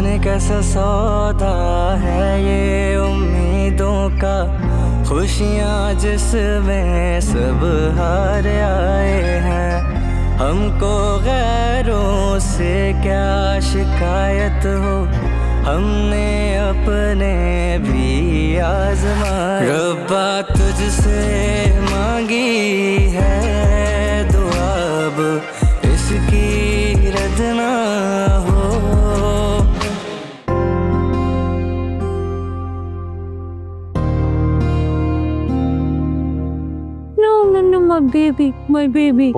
जाने कैसा सौदा है ये उम्मीदों का, खुशियाँ जिसमें सब हार आए हैं। हमको गैरों से क्या शिकायत हो, हमने अपने भी आजमाए। रब्बा तुझसे मांगी है दुआ, अब इसकी रद ना हो। My baby.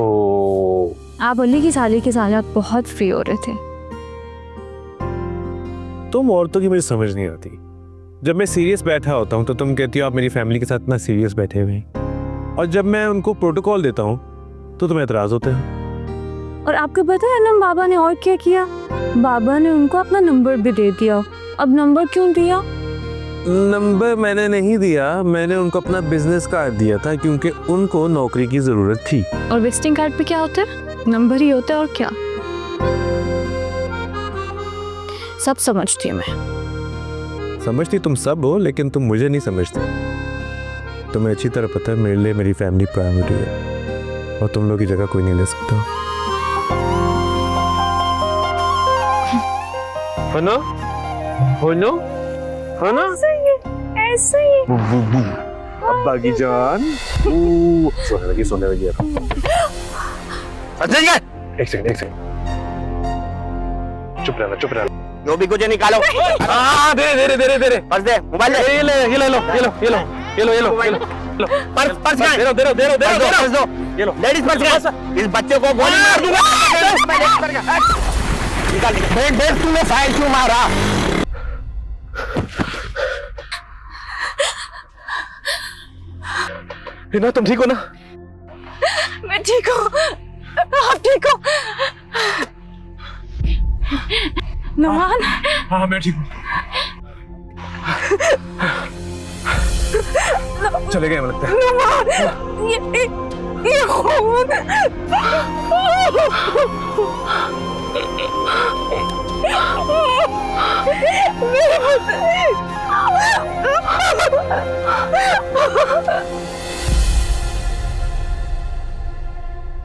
आप बोली कि साली के साथ आप बहुत फ्री हो रहे थे। तुम औरतों की मुझे समझ नहीं आती। जब मैं सीरियस बैठा होता हूँ तो तुम कहती हो आप मेरी फैमिली के साथ इतना सीरियस बैठे हुए हैं, और जब मैं उनको प्रोटोकॉल देता हूँ तो तुम्हें एतराज होते हैं। और आपको पता है ना बाबा ने और क्या किया? बाबा ने उनको अपना नंबर भी दे दिया। अब नंबर क्यों दिया? नंबर मैंने नहीं दिया, मैंने उनको अपना बिजनेस कार्ड दिया था क्योंकि उनको नौकरी की जरूरत थी। और विजिटिंग कार्ड पे क्या होता है? नंबर ही होता है और क्या। सब समझती हूँ मैं। समझती तुम सब हो, लेकिन तुम मुझे नहीं समझती। तुम्हें अच्छी तरह पता है मेरे लिए मेरी फैमिली प्रायोरिटी है, और तुम लोग की जगह कोई नहीं ले सकता। है ना? हो ना? है ना? ऐसे ही। अब्बा की जान। सोने लगी अब। एक सेकंड। चुप रहना। नोबी को जो निकालो। हाँ, दे। पर्स दे, मोबाइल दे। ये लो। पर्स कहाँ है? दे दो। पर्स दो। ये लो। लेडीज पर्स कहाँ है? इस बच्चे को गोली मार दूंगा। निकाल। देख तूने फाइल क्यों मारा? हिना, तुम ठीक हो ना? मैं ठीक हूँ। आप ठीक हो? नुमान। हाँ, मैं ठीक हूँ। चले गए लगता है। नुमान, ये खून।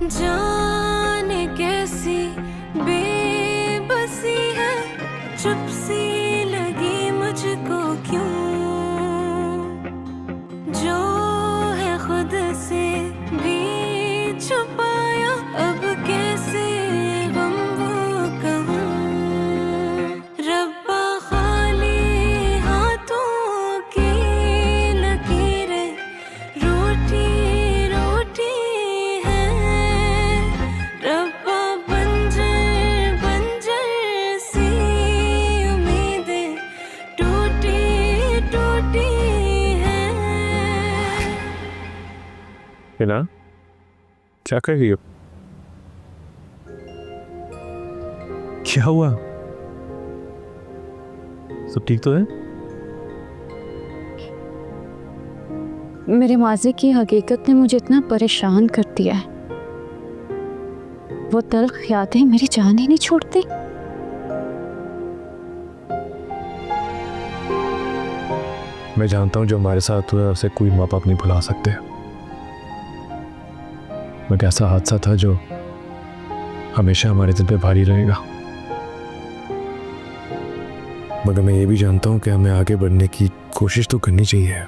जाने कैसी बेबसी है, चुप सी लगी मुझको क्यों, जो है खुद से भी छुपाया, अब कैसे गम वो कहूँ। रब्बा खाली हाथों की लकीरें रूठी है, रब्बा बंजर सी उम्मीदें टूटी है। हिना, क्या कर रही हो? क्या हुआ? सब ठीक तो है? मेरे माज़ी की हकीकत ने मुझे इतना परेशान कर दिया है। वो तल्ख यादें मेरी जान ही नहीं छोड़ती। मैं जानता हूँ जो हमारे साथ हुआ उसे कोई माँ बाप नहीं भुला सकते। एक ऐसा हादसा था जो हमेशा हमारे दिल पे भारी रहेगा। मगर मैं ये भी जानता हूँ कि हमें आगे बढ़ने की कोशिश तो करनी चाहिए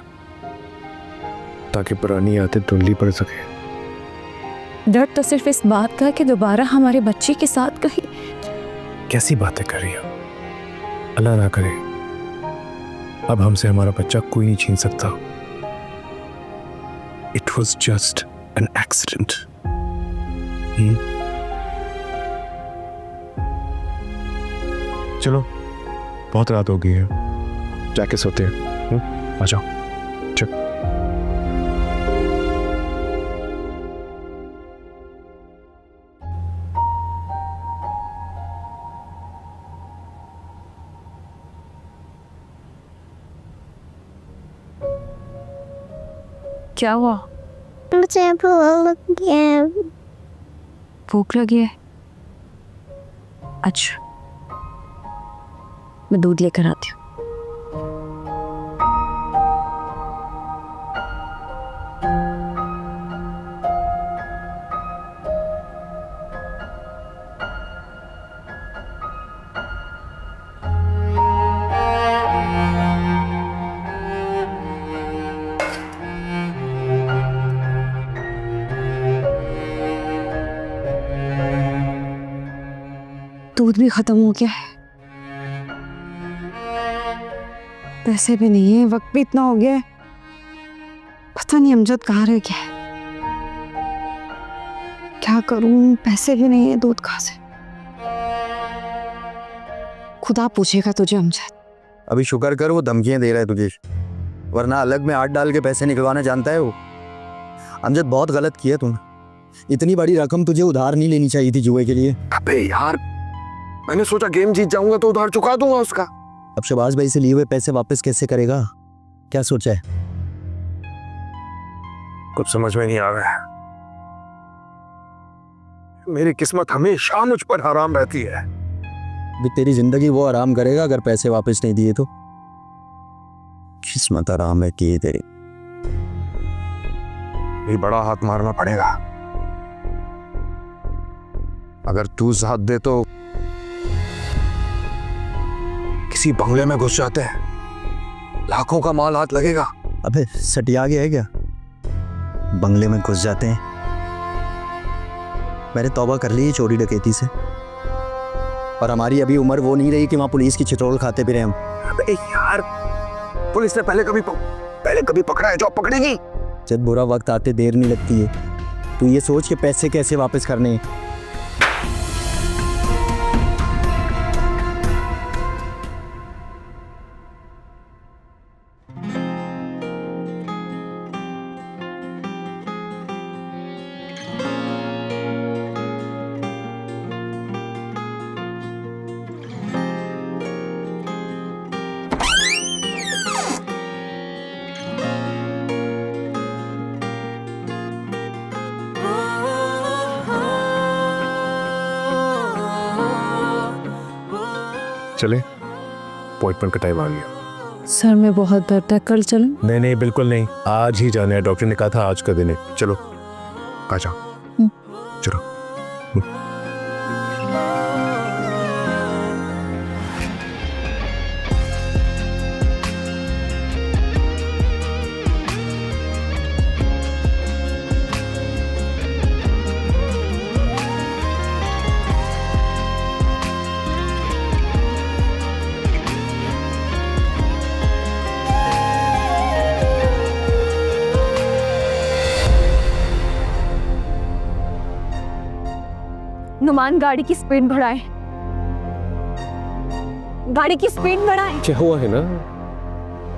ताकि पुरानी आदतें धुंधली पड़ सके। डर तो सिर्फ इस बात का कि दोबारा हमारे बच्चे के साथ कहीं। कैसी बातें कर रही हो? अल्लाह ना करे अब हमसे हमारा बच्चा कोई नहीं छीन सकता। It was just an accident. चलो, बहुत रात हो गई है, जाके सोते हैं। आ जाओ। चल। क्या हुआ? मुझे भूख लगी है। भूख लगी है? अच्छा, मैं दूध लेकर आती हूँ। दूध भी खत्म हो गया है, पैसे भी नहीं है, वक्त भी इतना हो गया है, पता नहीं अमजद कहाँ रह गया है। क्या करूं, पैसे भी नहीं है, दूध कहाँ से? खुदा पूछेगा तुझे अमजद। अभी शुक्र कर वो धमकियां दे रहा है तुझे, वरना अलग में हाथ डाल के पैसे निकलवाना जानता है वो। अमजद बहुत गलत किया तूने, इतनी बड़ी रकम तुझे उधार नहीं लेनी चाहिए थी जुए के लिए। अबे यार, मैंने सोचा गेम जीत जाऊंगा तो उधार चुका दूंगा उसका। अब शबाज भाई से लिए हुए पैसे वापस कैसे करेगा, क्या सोचा है? कुछ समझ में नहीं आ रहा है। मेरी किस्मत हमेशा मुझ पर हराम रहती है। भी तेरी जिंदगी वो आराम करेगा अगर पैसे वापस नहीं दिए तो। किस्मत आराम है कि तेरी। ये बड़ा हाथ मारना पड़ेगा। अगर तू साथ दे तो किसी बंगले में घुस जाते हैं, लाखों का माल हाथ लगेगा। अबे सटिया गया है क्या? बंगले में घुस जाते हैं। मैंने तौबा कर ली चोरी डकैती से, और हमारी अभी उम्र वो नहीं रही कि वहां पुलिस की चिट्रोल खाते फिरे हम। अबे यार, पुलिस ने पहले कभी पकड़ा है जो अब पकड़ेगी। जब बुरा वक्त आते देर नहीं लगती है। तू ये सोच के पैसे कैसे वापस करने हैं। चले, अपॉइंटमेंट का टाइम आ गया। सर में बहुत दर्द है, कल चलूं? नहीं बिल्कुल नहीं, आज ही जाना है। डॉक्टर ने कहा था आज का दिन है। चलो आ जाओ, चलो। नुमान, गाड़ी की स्पीड बढ़ाए, गाड़ी की स्पीड बढ़ाए। क्या हुआ है ना?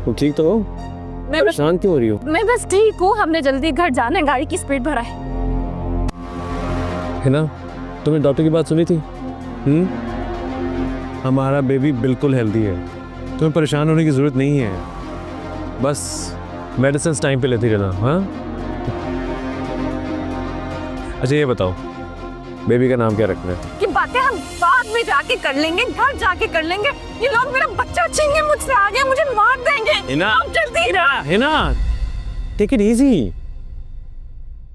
तुम ठीक तो हो? मैं बस शांत क्यों हो रही हो? मैं बस ठीक हूँ, हमने जल्दी घर जाना है, गाड़ी की स्पीड बढ़ाए। है ना, तुमने डॉक्टर की बात सुनी थी? हमारा बेबी बिल्कुल हेल्दी है, तुम्हें परेशान होने की जरूरत नहीं है। बस मेडिसिन टाइम पे लेती रहना। हाँ, अच्छा ये बताओ, बेबी का नाम क्या रखना है? कि बातें हम बाद में जाके कर लेंगे, घर जाके कर लेंगे। ये लोग मेरा बच्चा छीनने मुझसे आ गए, मुझे मार देंगे। अब जल्दी है ना, टेक इट इजी।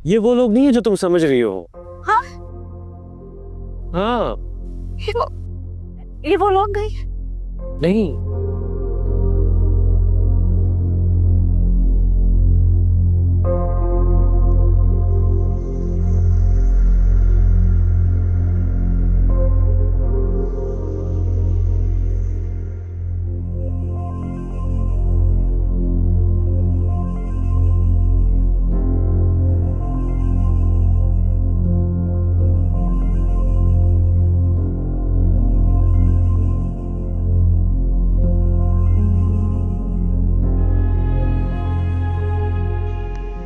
ये वो लोग नहीं है जो तुम समझ रही हो। हाँ? हाँ, ये वो लोग गए नहीं।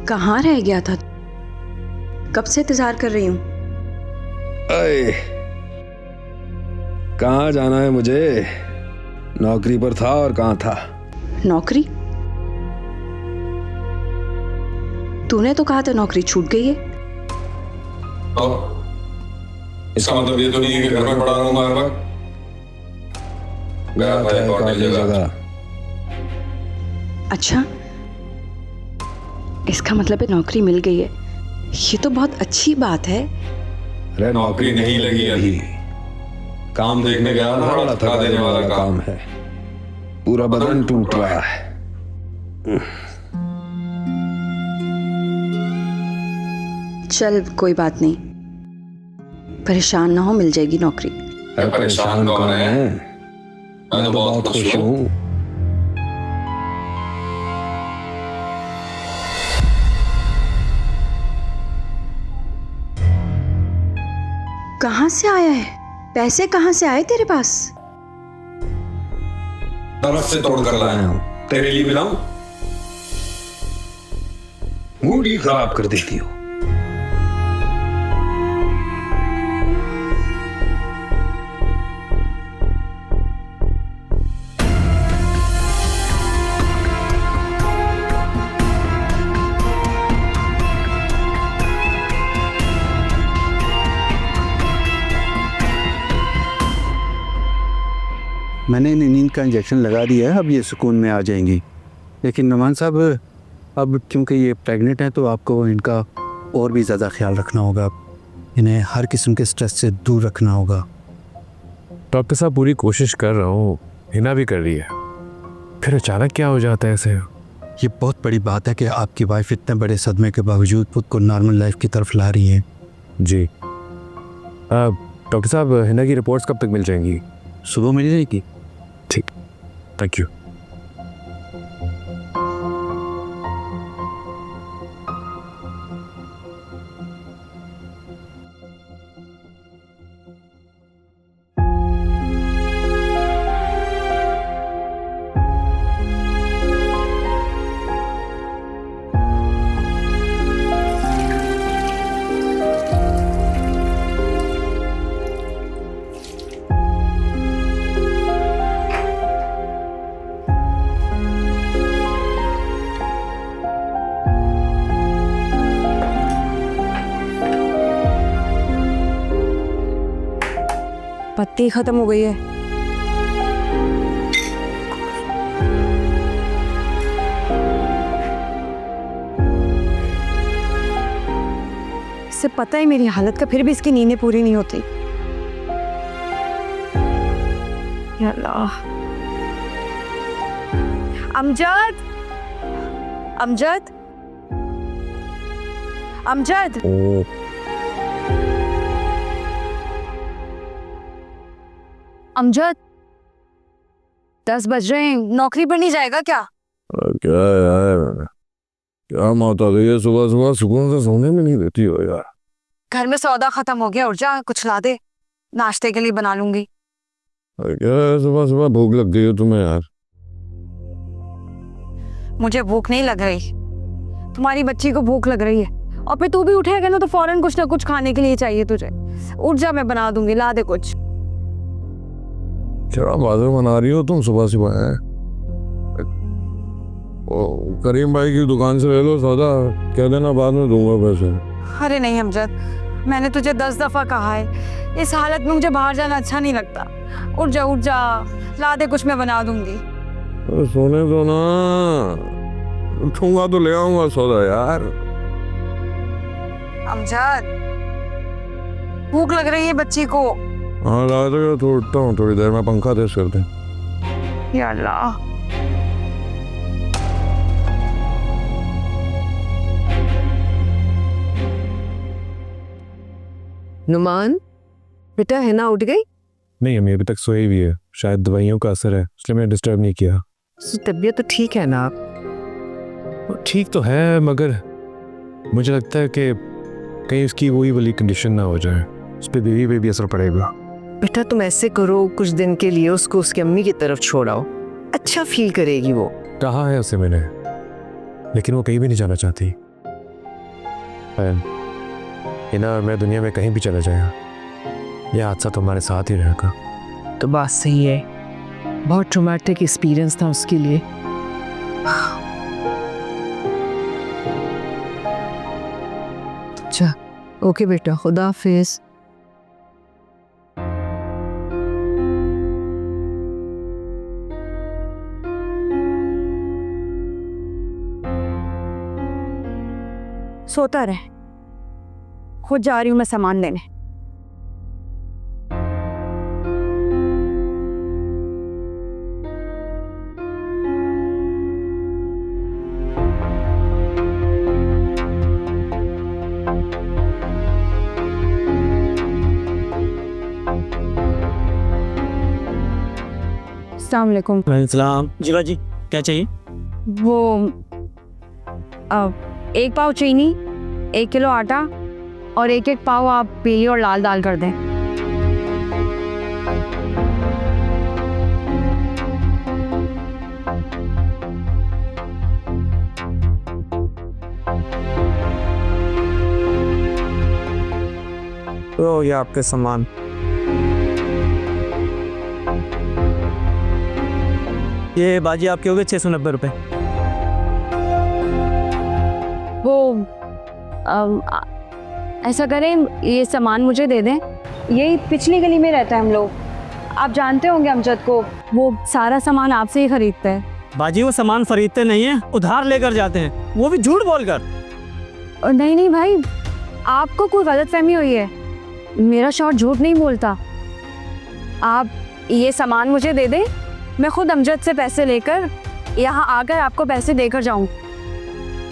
कहाँ रह गया था? कब से इंतजार कर रही हूँ। अरे कहाँ जाना है मुझे? नौकरी पर था और कहाँ था? नौकरी? तूने तो कहा था नौकरी छूट गई है। इसका मतलब ये तो नहीं है कि घर में पड़ा रहूंगा हर वक्त। गया था एक और जगह। अच्छा, इसका मतलब है नौकरी मिल गई है। ये तो बहुत अच्छी बात है। अरे नौकरी नहीं लगी अभी, काम देखने गया था, बड़ा थका देने वाला काम है, पूरा बदन टूट रहा है। चल कोई बात नहीं, परेशान ना हो, मिल जाएगी नौकरी। अरे परेशान कौन है, मैं तो बहुत खुश हूँ। कहाँ से आया है? पैसे कहाँ से आए तेरे पास? तरफ से तोड़ कर लाया हूँ, तेरे लिए मिलाऊं? मूड ही खराब कर देती हो। मैंने इन्हें नींद का इंजेक्शन लगा दिया है, अब ये सुकून में आ जाएंगी। लेकिन नुमान साहब, अब क्योंकि ये प्रेग्नेंट हैं तो आपको इनका और भी ज़्यादा ख्याल रखना होगा। इन्हें हर किस्म के स्ट्रेस से दूर रखना होगा। डॉक्टर साहब पूरी कोशिश कर रहा हूँ, हिना भी कर रही है, फिर अचानक क्या हो जाता है ऐसे? ये बहुत बड़ी बात है कि आपकी वाइफ इतने बड़े सदमे के बावजूद खुद को नॉर्मल लाइफ की तरफ ला रही है। जी डॉक्टर साहब, हिना की रिपोर्ट्स कब तक मिल जाएंगी? सुबह मिल जाएगी। ठीक, थैंक यू। पत्ती खत्म हो गई है। इसे पता है मेरी हालत का, फिर भी इसकी नींदें पूरी नहीं होती। या अल्लाह। अमजद, अमजद, अमजद। अमजद, 10 बज रहे हैं, नौकरी पर नहीं जाएगा क्या? क्या यार, क्या मौत आ गई है, सुबह सुबह सुकून से सोने में नहीं देती हो यार। घर में सौदा खत्म हो गया, उठ जा, कुछ ला दे, नाश्ते के लिए बना लूंगी। क्या सुबह सुबह भूख लग गई है तुम्हें यार? मुझे भूख नहीं लग रही, तुम्हारी बच्ची को भूख लग रही है। और फिर तू भी उठेगा ना तो फौरन कुछ ना कुछ खाने के लिए चाहिए तुझे। उठ जा, मैं बना दूंगी, ला दे कुछ। क्या बातें बना रही हो तुम सुबह सुबह है? करीम भाई की दुकान से ले लो सौदा, कह देना बाद में दूंगा पैसे। अरे नहीं अमजद, मैंने तुझे 10 दफा कहा है, इस हालत में मुझे बाहर जाना अच्छा नहीं लगता। उठ जा, उठ जा, ला दे कुछ, मैं बना दूंगी। अरे सोने दो ना, उठूंगा तो ले आऊंगा सौदा यार। अमजद, भूख लग रही है बच्ची को। हाँ ला दो, तो उठता हूँ थोड़ी देर में, पंखा तेज कर दे। या अल्लाह। नुमान, बेटा हिना उठ गई? नहीं अम्मी, अभी तक सोई भी है, शायद दवाइयों का असर है, इसलिए मैंने डिस्टर्ब नहीं किया। तबीयत तो ठीक है ना? ठीक तो है, मगर मुझे लगता है कि कहीं उसकी वही वाली कंडीशन ना हो जाए, उस पर बेबी पे भी असर पड़ेगा। बेटा तुम ऐसे करो, कुछ दिन के लिए उसको उसकी अम्मी की तरफ छोड़ाओ, अच्छा फील करेगी वो। कहा है उसे मैंने, लेकिन वो कहीं भी नहीं जाना चाहती। हिना और मैं दुनिया में कहीं भी चला जाएगा, यह हादसा तुम्हारे साथ ही रहेगा। तो बात सही है, बहुत ट्रॉमेटिक एक्सपीरियंस था उसके लिए। अच्छा ओके बेटा, खुदा हाफिज। सोता रहे, खुद जा रही हूँ मैं सामान लेने। अस्सलाम वालेकुम। सलाम जी बाजी, क्या चाहिए? वो 1 पाव चीनी, 1 किलो आटा और 1 पाव आप पीली और लाल दाल कर दें। तो ये आपके सामान। ये बाजी आपके हो गए 690 रुपये। वो ऐसा करें, ये सामान मुझे दे दें। यही पिछली गली में रहता है हम लोग, आप जानते होंगे अमजद को, वो सारा सामान आपसे ही खरीदता है। बाजी वो सामान खरीदते नहीं है, उधार लेकर जाते हैं, वो भी झूठ बोलकर। और नहीं नहीं भाई, आपको कोई गलतफहमी हुई है, मेरा शौहर झूठ नहीं बोलता। आप ये सामान मुझे दे दें, मैं खुद अमजद से पैसे लेकर यहाँ आकर आपको पैसे देकर जाऊँ।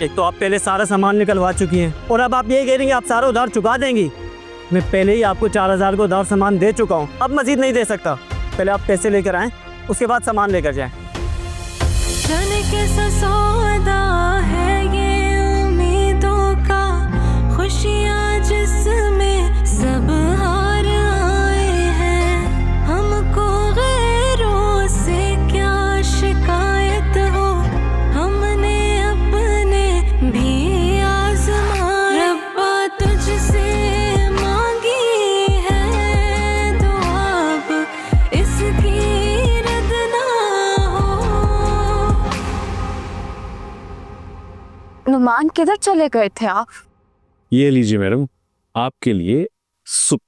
एक तो आप पहले सारा सामान निकलवा चुकी हैं और अब आप ये कह रही हैं आप सारा उधार चुका देंगी। मैं पहले ही आपको 4000 को उधार सामान दे चुका हूँ, अब मजीद नहीं दे सकता। पहले आप पैसे लेकर आएँ, उसके बाद सामान लेकर जाएँ। जाने कैसा सौदा है ये उम्मीदों का, खुशियाँ जिसमें सब हार आए हैं। हमको गैरों से क्या शिकायत हो, हमने अपने भी आज़माए। रब्बा तुझसे मांगी है दुआ, अब इसकी रद ना हो। नुमान किधर चले गए थे आप? ये लीजिए मैडम, आपके लिए सूप।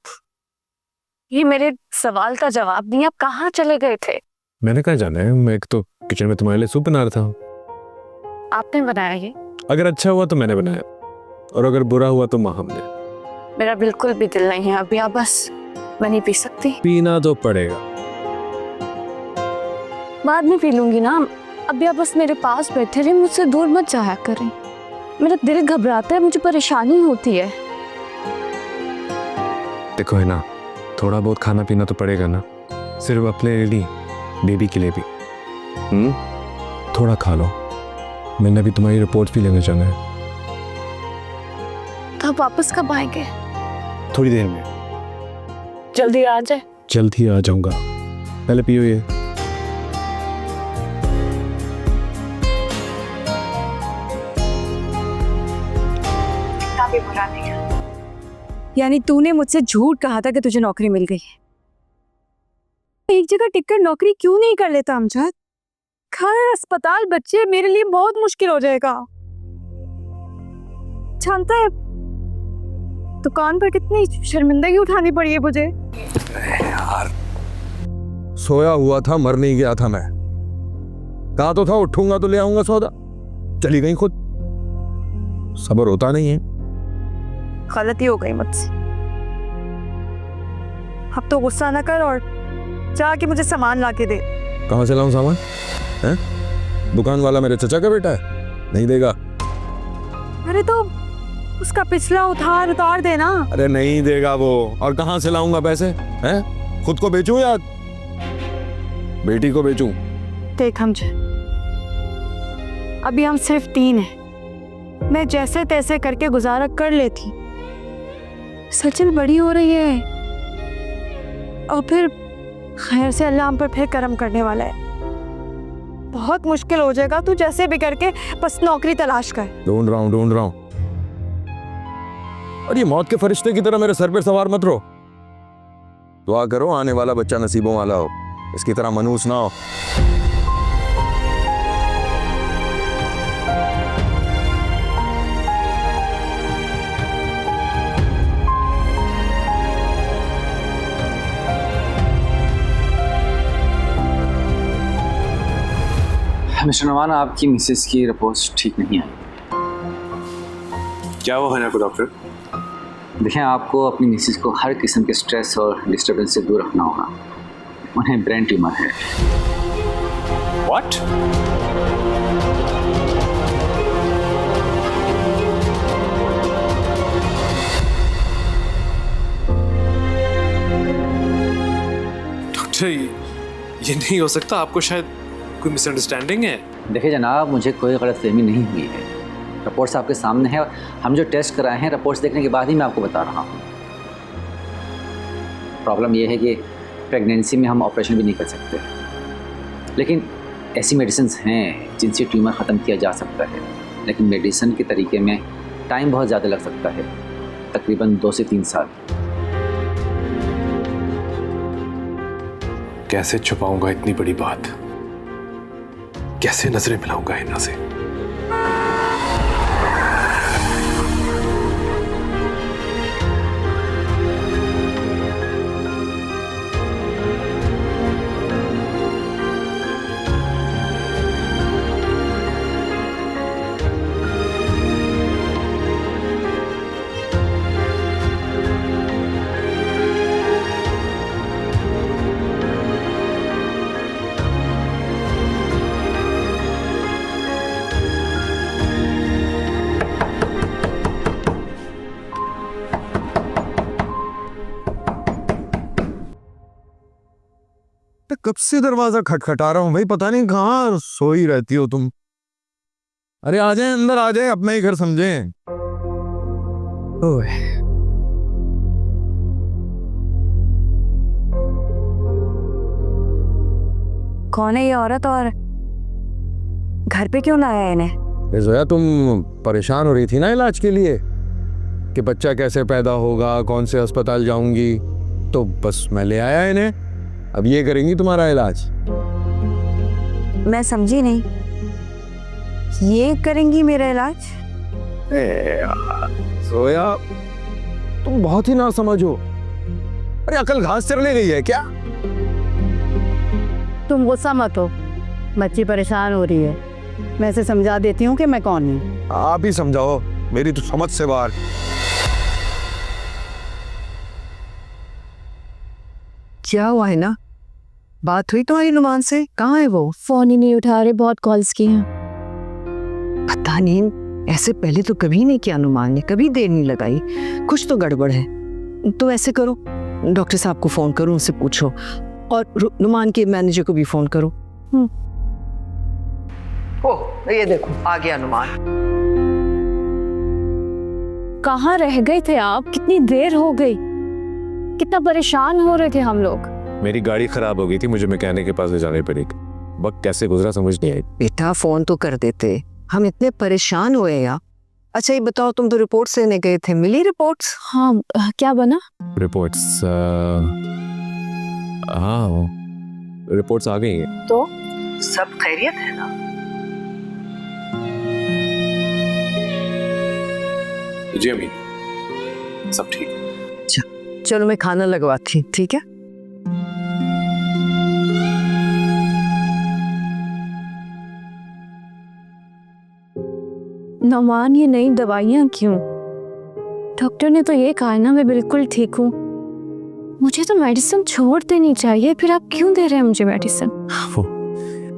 ये मेरे सवाल का जवाब नहीं, आप कहाँ चले गए थे? मैंने कहा जाना है, मैं एक तो किचन में तुम्हारे लिए सूप बना रहा था। आपने बनाया ये? अगर अच्छा हुआ तो मैंने बनाया, और अगर बुरा हुआ तो माँ हमने। मेरा बिल्कुल भी दिल नहीं है अभी, आप बस, मैं नहीं पी सकती। पीना तो पड़ेगा। बाद में पी लूंगी ना, अभी आप बस मेरे पास बैठे रहे, मुझसे दूर मत जाया करें। मेरा दिल घबराता है, मुझे परेशानी होती है। देखो है ना, थोड़ा बहुत खाना पीना तो पड़ेगा ना, सिर्फ अपने लिए नहीं, बेबी के लिए भी। थोड़ा खा लो, मैंने अभी तुम्हारी रिपोर्ट भी लेने जाना है। तो आप वापस कब आएंगे? थोड़ी देर में। जल्दी आ जाए। जल्द ही आ जाऊंगा, पहले पियो ये। भी बुरा नहीं है। यानी तूने मुझसे झूठ कहा था कि तुझे नौकरी मिल गई है। एक जगह टिककर नौकरी क्यों नहीं कर लेता अमजद? घर, अस्पताल, बच्चे, मेरे लिए बहुत मुश्किल हो जाएगा। जानता है दुकान पर कितनी शर्मिंदगी उठानी पड़ी है मुझे। यार सोया हुआ था, मर नहीं गया था मैं। कहा तो था उठूंगा तो ले आऊंगा सौदा, चली गई खुद। सब्र होता नहीं है। गलती हो गई मुझसे, अब तो गुस्सा ना कर और जाके मुझे सामान ला के दे। कहाँ से लाऊं सामान? हैं? दुकान वाला मेरे चचा का बेटा है, नहीं देगा। अरे तो उसका पिछला उतार देना। अरे नहीं देगा वो, और कहाँ से लाऊंगा पैसे? हैं? खुद को बेचूं या बेटी को बेचूं? देख हमजा, अभी हम सिर्फ 3 हैं, मैं जैसे तैसे करके गुजारा कर लेती। सचिन बड़ी हो रही है और फिर खैर से अल्लाह हम पर फिर करम करने वाला है। बहुत मुश्किल हो जाएगा, तू जैसे भी करके बस नौकरी तलाश कर। ढूंढ रहा हूं। और ये मौत के फरिश्ते की तरह मेरे सर पर सवार मत रहो। दुआ करो आने वाला बच्चा नसीबों वाला हो, इसकी तरह मनूस ना हो। मिस्टर नवान, आपकी मिसेस की रिपोर्ट ठीक नहीं आई। क्या हुआ है आपको डॉक्टर? देखें, आपको अपनी मिसेस को हर किस्म के स्ट्रेस और डिस्टरबेंस से दूर रखना होगा। उन्हें ब्रेन ट्यूमर है। व्हाट? डॉक्टर ये नहीं हो सकता, आपको शायद कोई मिसअंडरस्टैंडिंग है। देखिए जनाब, मुझे कोई गलतफहमी नहीं हुई है। रिपोर्ट्स आपके सामने है और हम जो टेस्ट कराए हैं रिपोर्ट्स देखने के बाद ही मैं आपको बता रहा हूँ। प्रॉब्लम यह है कि प्रेगनेंसी में हम ऑपरेशन भी नहीं कर सकते, लेकिन ऐसी मेडिसिन्स हैं जिनसे ट्यूमर ख़त्म किया जा सकता है, लेकिन मेडिसिन के तरीके में टाइम बहुत ज़्यादा लग सकता है, तकरीबन 2 से 3 साल। कैसे छुपाऊंगा इतनी बड़ी बात? कैसे नजरें मिलाऊंगा हिना से? कब से दरवाजा खटखटा रहा हूँ भाई, पता नहीं कहाँ सोई रहती हो तुम। अरे आ जाए, अंदर आ जाए, अपना ही घर समझे। ओए कौन है ये औरत और घर पे क्यों लाया है इन्हें? जोया, तुम परेशान हो रही थी ना इलाज के लिए कि बच्चा कैसे पैदा होगा, कौन से अस्पताल जाऊंगी, तो बस मैं ले आया इन्हें। अब ये करेंगी तुम्हारा इलाज। मैं समझी नहीं, ये करेंगी मेरा इलाज? जोया, तुम बहुत ही ना समझो। अरे अकल घास चरने गई है क्या? तुम गुस्सा मत हो, बच्ची परेशान हो रही है। मैं इसे समझा देती हूँ कि मैं कौन हूँ। आप ही समझाओ, मेरी तो समझ से बाहर। क्या हुआ है ना? बात हुई तुम्हारी नुमान से? कहाँ है वो? फोन ही नहीं उठा रहे, बहुत कॉल्स की हैं। पता नहीं, ऐसे पहले तो कभी नहीं किया नुमान ने, कभी देर नहीं लगाई। कुछ तो गड़बड़ है। तो ऐसे करो, डॉक्टर साहब को फोन करो, उनसे पूछो, और नुमान के मैनेजर को भी फोन करो। ओह, ये देखो आ गया नुमान। कहाँ रह गए थे आप? कितनी देर हो गई, कितना परेशान हो रहे थे हम लोग। मेरी गाड़ी खराब हो गई थी, मुझे मैकेनिक के पास ले जाने पड़ी। वक्त कैसे गुजरा समझ नहीं आई। बेटा फोन तो कर देते, हम इतने परेशान हुए यार। अच्छा ये बताओ, तुम तो रिपोर्ट्स लेने गए थे, मिली रिपोर्ट्स? हाँ, क्या बना? रिपोर्ट्स हाँ, रिपोर्ट्स आ गई हैं। तो सब खैरियत है ना? जी अमीन, सब ठीक है। चलो मैं खाना लगवाती, ठीक है? नुमान, ये नई दवाइयाँ क्यों? डॉक्टर ने तो ये कहा ना मैं बिल्कुल ठीक हूँ। मुझे तो मेडिसिन छोड़ देनी चाहिए, फिर आप क्यों दे रहे हैं मुझे मेडिसिन? वो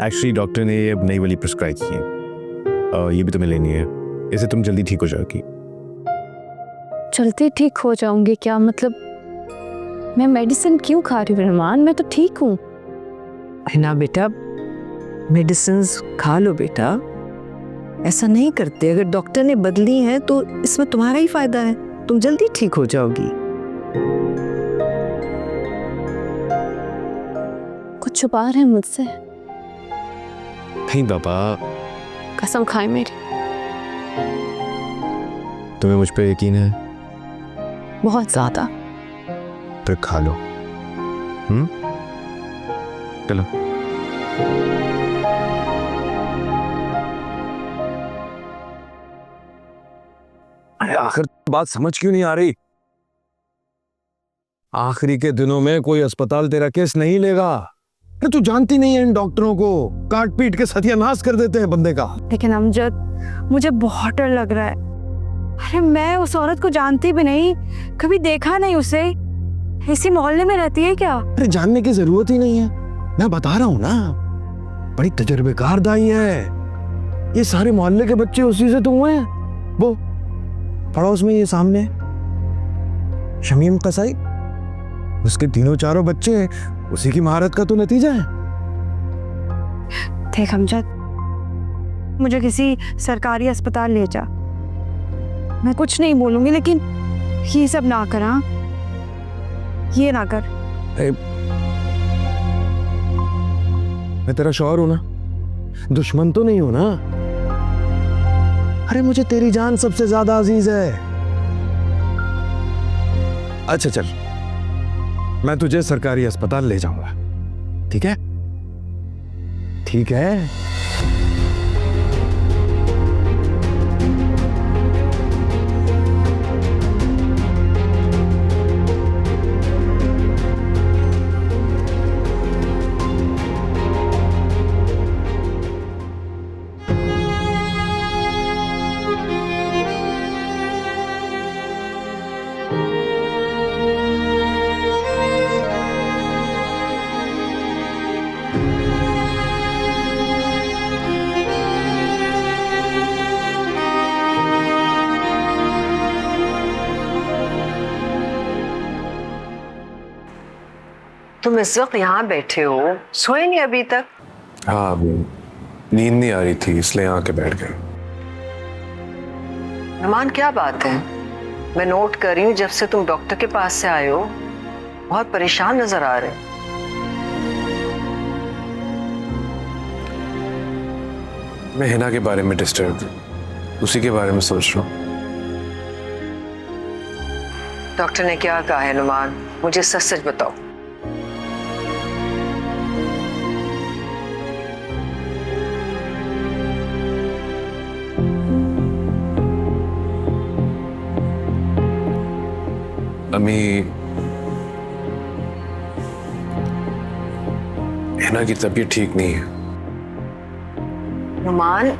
एक्चुअली डॉक्टर ने ये नई वाली प्रिस्क्राइब की है, ये भी तुम्हें लेनी है, इससे तुम जल्दी ठीक हो जाओगी। चलते ठीक हो जाऊंगी क्या? मतलब मैं मेडिसिन क्यों खा रही हूँ नुमान? मैं तो ठीक हूँ। है ना बेटा, मेडिसिन खा लो बेटा, ऐसा नहीं करते। अगर डॉक्टर ने बदली है तो इसमें तुम्हारा ही फायदा है, तुम जल्दी ठीक हो जाओगी। कुछ छुपा रहे हैं मुझसे? नहीं बाबा, कसम खाए मेरी। तुम्हें मुझ पे यकीन है? बहुत ज्यादा। तो खा लो। चलो। आखिर बात समझ क्यों नहीं आ रही? आखिरी के दिनों में कोई अस्पताल तेरा केस नहीं लेगा। अरे तू जानती नहीं है इन डॉक्टरों को, काट पीट के सत्यानाश कर देते हैं बंदे का। लेकिन अमजद, मुझे बहुत डर लग रहा है। अरे मैं उस औरत को जानती भी नहीं, कभी देखा नहीं उसे। इसी मोहल्ले में रहती है क्या? अरे जानने की जरूरत ही नहीं है, मैं बता रहा हूँ ना, बड़ी तजुर्बेकार दाई है। ये सारे मोहल्ले के बच्चे उसी से तो हुए हैं। वो पड़ोस में ये सामने शमीम कसाई, उसके तीनों चारों बच्चे उसी की महारत का तो नतीजा है। देख अमजद, मुझे किसी सरकारी अस्पताल ले जा। मैं कुछ नहीं बोलूंगी, लेकिन ये सब ना कर। हाँ, ये ना कर। मैं तेरा शौहर हूं ना, दुश्मन तो नहीं हूं ना। अरे मुझे तेरी जान सबसे ज्यादा अजीज है। अच्छा चल, मैं तुझे सरकारी अस्पताल ले जाऊंगा, ठीक है? ठीक है। तुम इस वक्त यहाँ बैठे हो, सोए नहीं अभी तक? हाँ, नींद नहीं आ रही थी इसलिए आके बैठ गए। नुमान क्या बात है? मैं नोट कर रही हूँ, जब से तुम डॉक्टर के पास से आए हो बहुत परेशान नजर आ रहे। मैं हिना के बारे में डिस्टर्ब, उसी के बारे में सोच रहा हूँ। डॉक्टर ने क्या कहा है नुमान? मुझे सच सच बताओ। अम्मी, हिना की तबीयत ठीक नहीं है। नुमान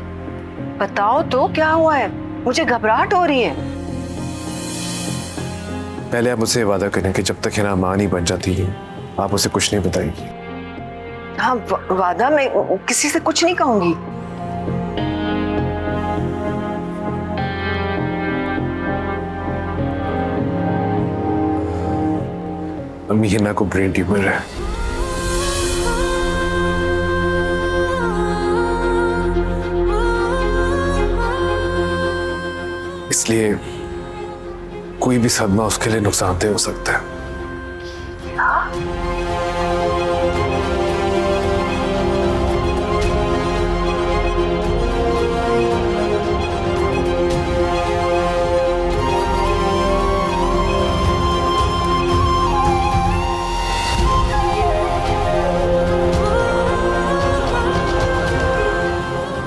बताओ तो क्या हुआ है? मुझे घबराहट हो रही है। पहले आप मुझसे वादा करें कि जब तक हिना मां नहीं बन जाती आप उसे कुछ नहीं बताएंगी। हाँ, वादा, मैं किसी से कुछ नहीं कहूंगी। अम्मी, हिना को ब्रेन ट्यूमर है। इसलिए कोई भी सदमा उसके लिए नुकसानदेह हो सकता है।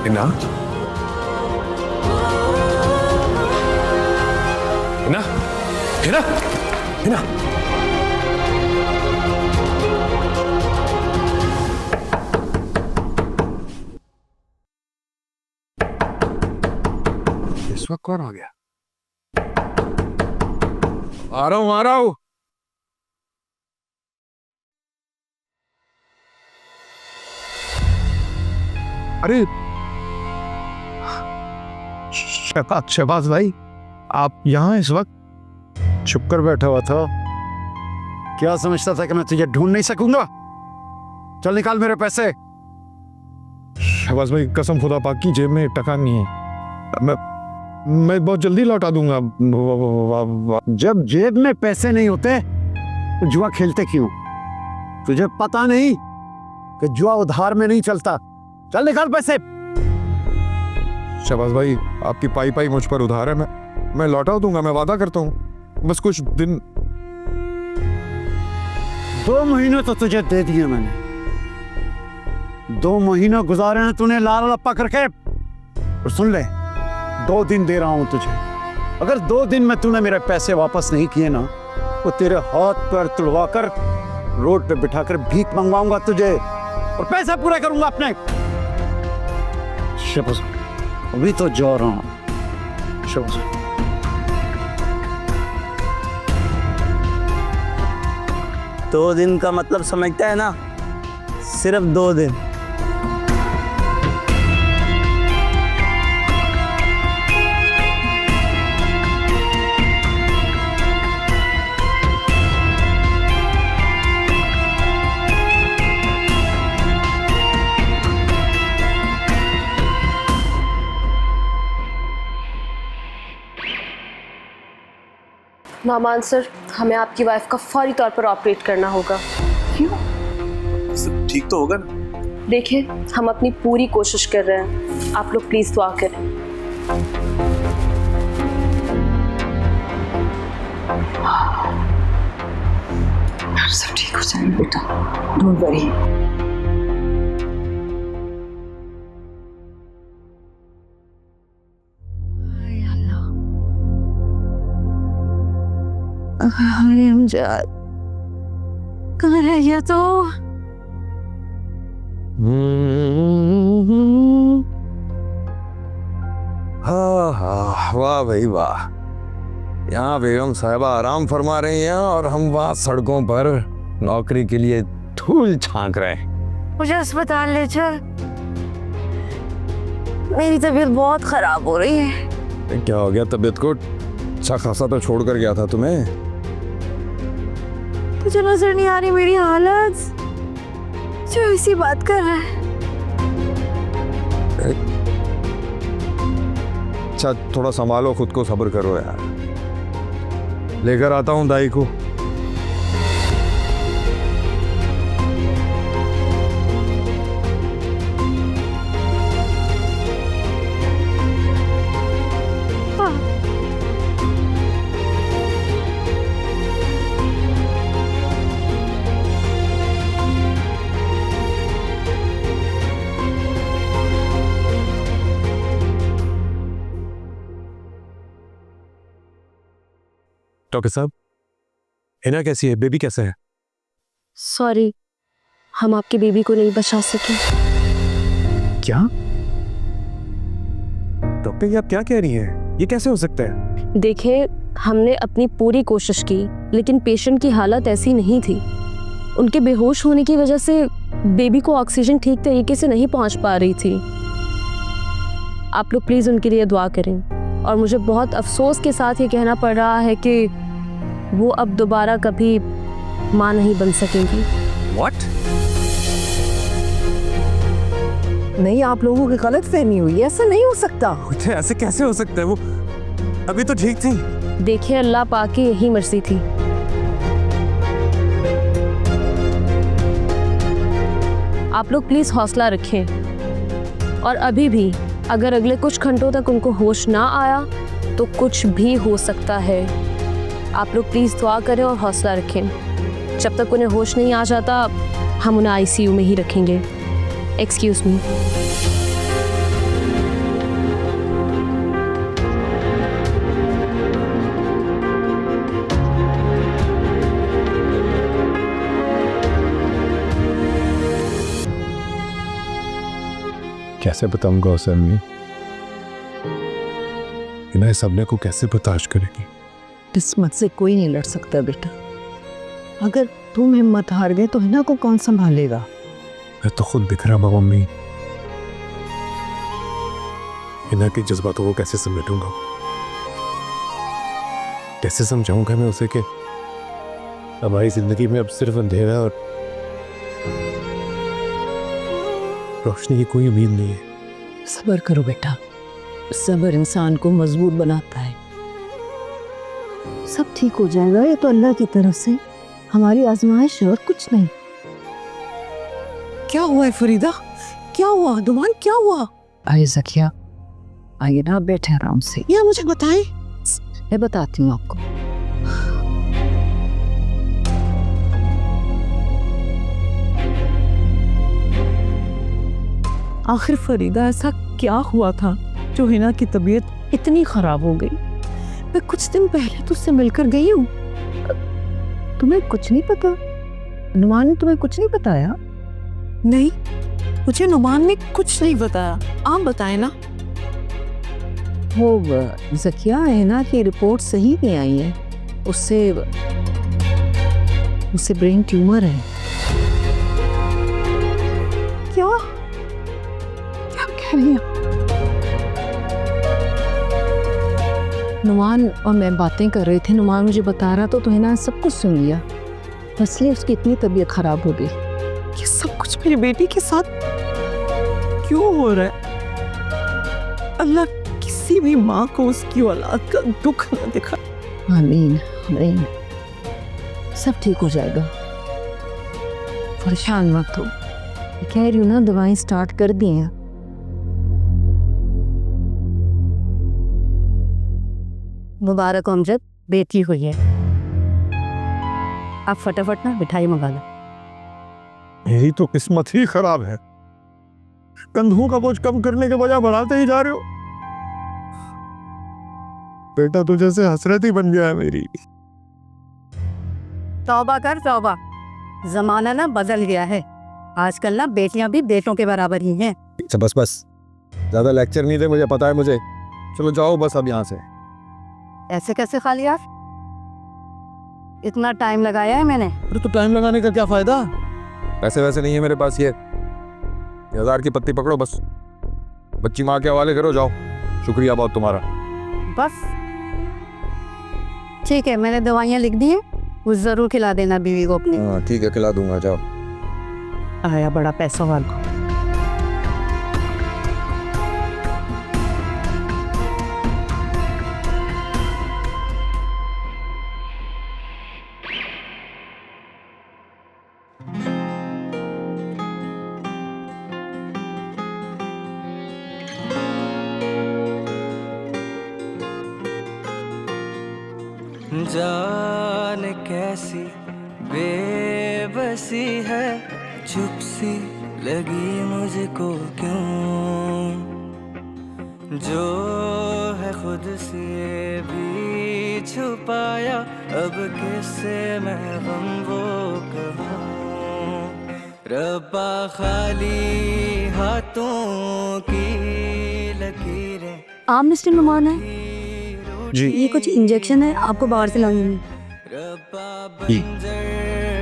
हिना, हिना, हिना, हिना। इस वक्त कौन आ गया? आ रहा हूं, आ रहा हूं। अरे शहबाज भाई, आप यहाँ इस वक्त? छुप कर बैठा हुआ था। क्या समझता था कि मैं तुझे ढूंढ नहीं सकूंगा? चल निकाल मेरे पैसे। शहबाज भाई, कसम खुदा पाक की, जेब में एक टका नहीं है। मैं बहुत जल्दी लौटा दूंगा। जब जेब में पैसे नहीं होते तो जुआ खेलते क्यों? तुझे पता नहीं कि जुआ उधार में नहीं चलता? चल निकाल पैसे। शहबाज भाई, आपकी पाई पाई मुझ पर उधार है। मैं लौटा दूंगा, मैं वादा करता हूँ। बस कुछ दिन। 2 महीने तो तुझे दे दिए मैंने। 2 महीने गुजारे हैं तूने लाला लप्पा करके। और सुन ले, 2 दिन दे रहा हूं तुझे। अगर 2 दिन में तूने मेरे पैसे वापस नहीं किए ना, तो तेरे हाथ पैर तुड़वा कर रोड पे बिठाकर भीख मंगवाऊंगा तुझे और पैसे पूरे करूंगा अपने। अभी तो जा रहा हूं। 2 दिन का मतलब समझता है ना, सिर्फ 2 दिन। नौमान सर, हमें आपकी वाइफ का फौरी तौर पर ऑपरेट करना होगा। सब ठीक तो होगा ना? देखिए, हम अपनी पूरी कोशिश कर रहे हैं, आप लोग प्लीज दुआ करें। सब ठीक हो जाएगा बेटा, डोंट वरी। अरे अमजद, कहाँ है ये तो? हाँ हाँ, वाह भाई वाह। यहाँ बेगम साहिबा आराम फरमा रही हैं और हम वहाँ सड़कों पर नौकरी के लिए धूल छांक रहे हैं। मुझे अस्पताल ले चल, मेरी तबीयत बहुत खराब हो रही है। क्या हो गया तबीयत को? अच्छा खासा तो छोड़ कर गया था तुम्हें। तुझे नजर नहीं आ रही मेरी हालत? जो इसी बात कर रहा है। अच्छा थोड़ा संभालो खुद को, सब्र करो यार। लेकर आता हूँ दाई को। डॉक्टर साहब, हिना कैसी है? बेबी कैसा है? सॉरी, हम आपके बेबी को नहीं बचा सके। क्या डॉक्टर, ये आप क्या कह रही हैं? ये कैसे हो सकता है? देखिए, हमने अपनी पूरी कोशिश की, लेकिन पेशेंट की हालत ऐसी नहीं थी। उनके बेहोश होने की वजह से बेबी को ऑक्सीजन ठीक तरीके से नहीं पहुंच पा रही थी। आप लोग प्लीज़ उनके लिए दुआ करें। और मुझे बहुत अफसोस के साथ ये कहना पड़ रहा है कि वो अब दोबारा कभी माँ नहीं बन सकेंगी। What? नहीं, आप लोगों की गलत फहमी हुई है, ऐसा नहीं हो सकता। ऐसे कैसे हो सकता है? वो अभी तो ठीक थी। देखिए, अल्लाह पाक की यही मर्जी थी। आप लोग प्लीज हौसला रखें। और अभी भी अगर अगले कुछ घंटों तक उनको होश ना आया तो कुछ भी हो सकता है। आप लोग प्लीज दुआ करें और हौसला रखें। जब तक उन्हें होश नहीं आ जाता हम उन्हें आईसीयू में ही रखेंगे। Excuse me. कैसे बताऊंगा उसे अम्मी? इन्हें सबने को कैसे बर्दाश्त करेगी? किस्मत से कोई नहीं लड़ सकता बेटा। अगर तुम हिम्मत हार गए तो हिना को कौन संभालेगा? मैं तो खुद बिखरा हुआ मम्मी। हिना के जज्बातों को कैसे समेटूंगा? कैसे समझाऊंगा मैं उसे कि हमारी जिंदगी में अब सिर्फ अंधेरा और रोशनी की कोई उम्मीद नहीं है। सब्र करो बेटा, सब्र इंसान को मजबूत बनाता है। सब ठीक हो जाएगा, ये तो अल्लाह की तरफ से हमारी आजमाइश है और कुछ नहीं। क्या हुआ है फरीदा? क्या हुआ नुमान? क्या हुआ? आइए ज़किया, आइए ना, बैठे आराम से। या मुझे बताएं। मैं बताती हूँ आपको। आखिर फरीदा ऐसा क्या हुआ था जो हिना की तबीयत इतनी खराब हो गई? मैं कुछ दिन पहले तुझसे मिलकर गई हूँ। तुम्हें कुछ नहीं पता? नुमान ने तुम्हें कुछ नहीं बताया? नहीं, मुझे नुमान ने कुछ नहीं बताया। आप बताएं ना। वो ज़किया, हिना की रिपोर्ट सही नहीं आई है। उससे उसे ब्रेन ट्यूमर है। क्या क्या कह रही हैं? नुमान और मैं बातें कर रहे थे, नुमान मुझे बता रहा तो है ना, सब कुछ सुन लिया, इसलिए उसकी इतनी तबीयत खराब हो गई। ये सब कुछ मेरी बेटी के साथ क्यों हो रहा है? अल्लाह किसी भी माँ को उसकी औलाद का दुख न दिखा। आमीन आमीन, सब ठीक हो जाएगा, परेशान मत हो। कह रही हूँ ना, दवाएं स्टार्ट कर दी हैं। मुबारक हो अमजद, बेटी हुई है। आप फटाफट ना मिठाई मंगा लो। मेरी तो किस्मत ही खराब है, कंधों का बोझ कम करने के बजाय बढ़ाते ही जा रहे हो। बेटा तो जैसे हसरत ही बन गया है मेरी। तौबा कर तौबा, जमाना ना बदल गया है। आजकल ना बेटियां भी बेटों के बराबर ही हैं। अच्छा बस बस, ज्यादा लेक्चर नहीं दे, मुझे पता है मुझे। चलो जाओ बस अब यहाँ से। ऐसे कैसे खा लिया? इतना टाइम लगाया है मैंने। अरे तो टाइम लगाने का क्या फायदा? पैसे वैसे नहीं है मेरे पास, ये 1000 की पत्ती पकड़ो बस, बच्ची माँ के हवाले करो, जाओ। शुक्रिया बहुत तुम्हारा। बस ठीक है, मैंने दवाइयाँ लिख दी हैं, वो जरूर खिला देना बीवी को अपनी। हाँ ठीक है, खिला दूंगा, जाओ। आया बड़ा पैसा वाला। जान कैसी बेबसी है, चुप सी लगी मुझको क्यों, जो है खुद से भी छुपाया, अब किससे मैं गम वो कहूँ। रब्बा खाली हाथों की लकीरें। आप मिस्टर नुमान है? जी। ये कुछ इंजेक्शन है, आपको बाहर से लानी है।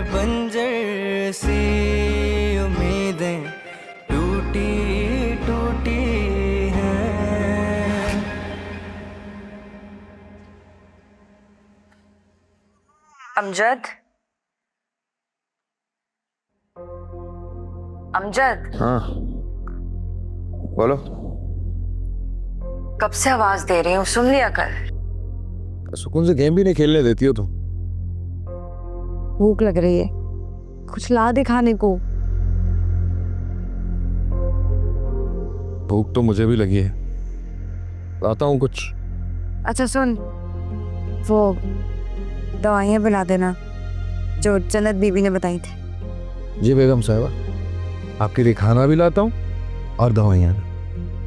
बंजर सी उम्मीदें टूटी टूटी हैं। अमजद, अमजद। हाँ बोलो। कब से आवाज दे रही हूँ, सुन लिया कर। सुकून से गेम भी नहीं खेलने देती हो तुम। भूख लग रही है, कुछ ला दे खाने को। भूख तो मुझे भी लगी है, लाता हूँ कुछ। अच्छा सुन, वो दवाइयाँ बना देना जो जन्नत बीबी ने बताई थी। जी बेगम साहिबा, आपके लिए खाना भी लाता हूँ और दवाइयाँ,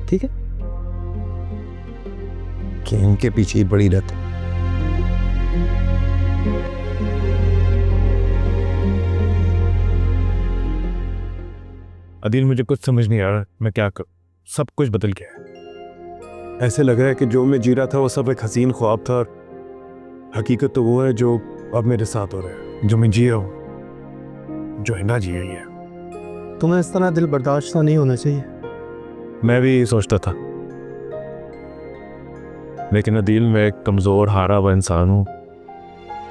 ठीक है? गेम के पीछे बड़ी रत। अदील, मुझे कुछ समझ नहीं आ रहा मैं क्या करूं। सब कुछ बदल गया है। ऐसे लग रहा है कि जो मैं जी रहा था वो सब एक हसीन ख्वाब था, और हकीकत तो वो है जो अब मेरे साथ हो रहा है। जो मैं जी रहा हूँ, जो है ना जी रही है। तुम्हें इस तरह दिल बर्दाश्त नहीं होना चाहिए। मैं भी यही सोचता था, लेकिन अदील, मैं एक कमज़ोर हारा हुआ इंसान हूँ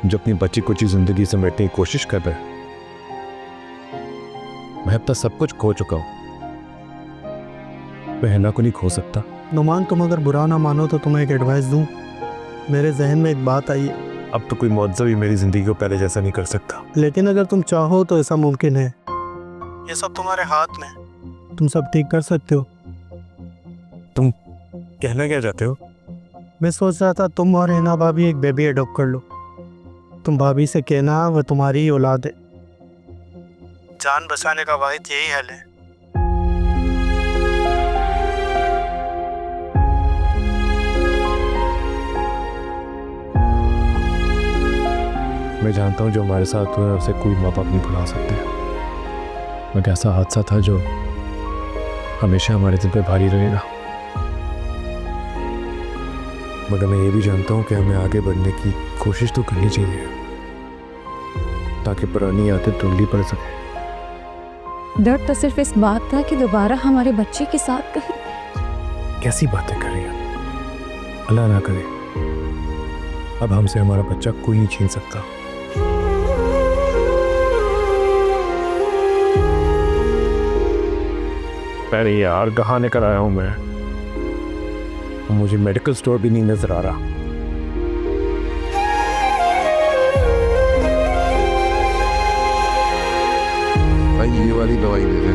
जो अपनी बची कुची ज़िंदगी समेटने की कोशिश कर रहा है। मैं अब तक सब कुछ खो चुका हूँ, मैं हिना को नहीं खो सकता। नुमान, तुम अगर बुरा ना मानो तो तुम्हें एक एडवाइस दूं। मेरे जहन में एक बात आई है। अब तो कोई मुआवजा भी मेरी ज़िंदगी को पहले जैसा नहीं कर सकता। लेकिन अगर तुम चाहो तो ऐसा मुमकिन है। ये सब तुम्हारे हाथ में, तुम सब ठीक कर सकते हो। तुम कहना क्या चाहते हो? मैं सोच रहा था तुम और हिना भाभी एक बेबी अडॉप्ट कर लो। तुम भाभी से कहना वह तुम्हारी ही औलाद है। जान बचाने का वाहिद यही हल है। मैं जानता हूँ जो हमारे साथ हुआ है उसे कोई माँ बाप नहीं भुला सकते। मैं ऐसा हादसा था जो हमेशा हमारे दिल पे भारी रहेगा। मगर मैं ये भी जानता हूँ कि हमें आगे बढ़ने की कोशिश तो करनी चाहिए, ताकि पुरानी आदत धुंधली पड़ सके। डर तो सिर्फ इस बात था कि दोबारा हमारे बच्चे के साथ कहीं। कैसी बातें कर रही हैं? अल्लाह ना करे अब हमसे हमारा बच्चा कोई नहीं छीन सकता। अरे यार कहाँ निकल आया हूं मैं? मुझे मेडिकल स्टोर भी नहीं नजर आ रहा। भाई ये वाली दवाई दे दे।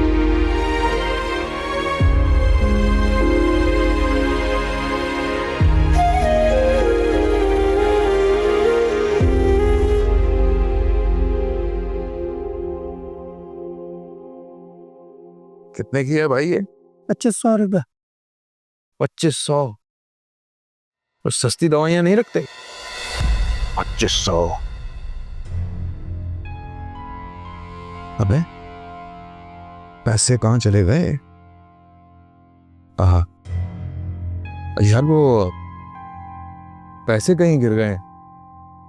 कितने की है भाई ये? 2500 रुपये। 2500? और सस्ती दवाइयां नहीं रखते? 2500? अबे पैसे कहाँ चले गए? आहा यार वो पैसे कहीं गिर गए।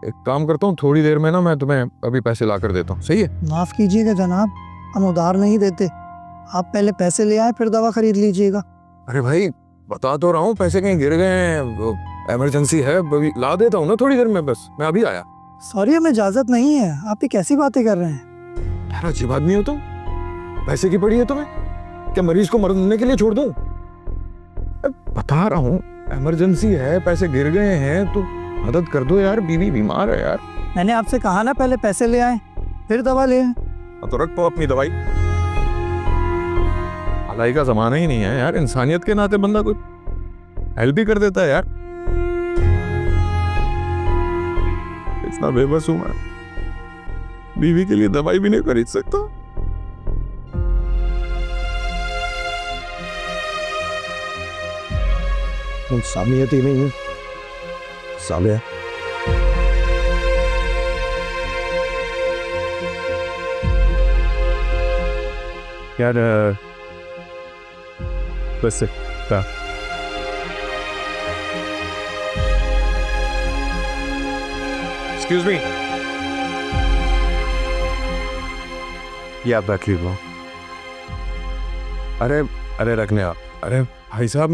एक काम करता हूँ, थोड़ी देर में ना मैं तुम्हें अभी पैसे ला कर देता हूँ, सही है? माफ़ कीजिएगा जनाब, हम उधार नहीं देते। आप पहले पैसे ले आए फिर दवा खरीद लीजिएगा। अरे भाई बता तो रहा हूँ, पैसे कहीं गिर गए हैं, इमरजेंसी है, अभी ला देता हूँ ना थोड़ी देर में, बस मैं अभी आया। सॉरी, हमें इजाज़त नहीं है। आप ये कैसी बातें कर रहे हैं? यार अच्छी बात नहीं हो तुम, पैसे की पड़ी है तुम्हें? क्या मरीज को मरने के लिए छोड़ दूं? बता रहा हूँ इमरजेंसी है, पैसे गिर गए हैं तो मदद कर दो यार, बीवी बीमार है यार। मैंने आपसे कहा ना पहले पैसे ले आए फिर दवा ले आए। तो रख पाओ अपनी दवाई। भलाई का जमाना ही नहीं है यार, इंसानियत के नाते बंदा कोई हेल्प भी कर देता है यार। इतना बेबस हूं मैं, बीवी के लिए दवाई भी नहीं खरीद सकता। इंसानियत ही नहीं है साले। यार बस क्या एक्सक्यूज मी, ये आप रख लीजिए। अरे अरे रखने आप। अरे भाई साहब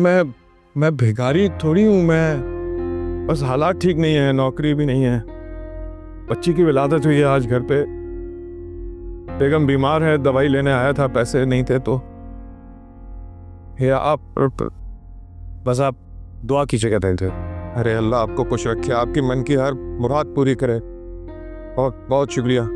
मैं भिखारी थोड़ी हूँ, मैं बस हालात ठीक नहीं है, नौकरी भी नहीं है, बच्ची की विलादत हुई है आज घर पे, बेगम बीमार है, दवाई लेने आया था, पैसे नहीं थे तो ये आप बस आप दुआ कीजिएगा थे। अरे अल्लाह आपको खुश रखे, आपकी मन की हर मुराद पूरी करे। बहुत बहुत शुक्रिया।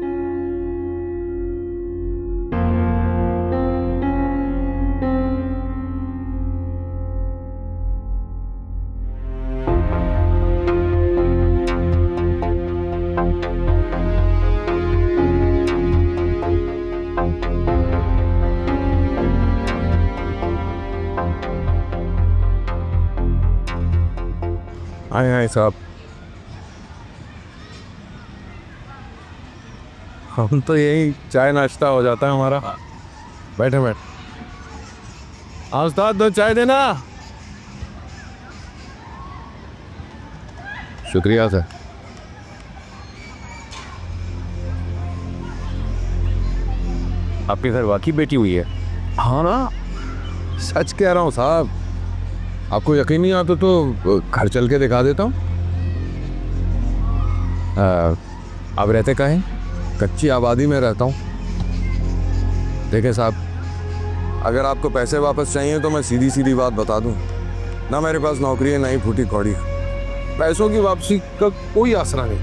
आए आए साहब, हम तो यही चाय नाश्ता हो जाता है हमारा। बैठे बैठ। हाँ उस्ताद, दो चाय देना। शुक्रिया सर। आपके घर वाकई बेटी हुई है? हाँ ना, सच कह रहा हूँ साहब, आपको यकीन नहीं आता तो घर चल के दिखा देता हूँ। आप रहते कहाँ हैं? कच्ची आबादी में रहता हूँ। देखें साहब, अगर आपको पैसे वापस चाहिए तो मैं सीधी सीधी बात बता दूँ, ना मेरे पास नौकरी है ना ही फूटी कौड़ी। पैसों की वापसी का कोई आसरा नहीं।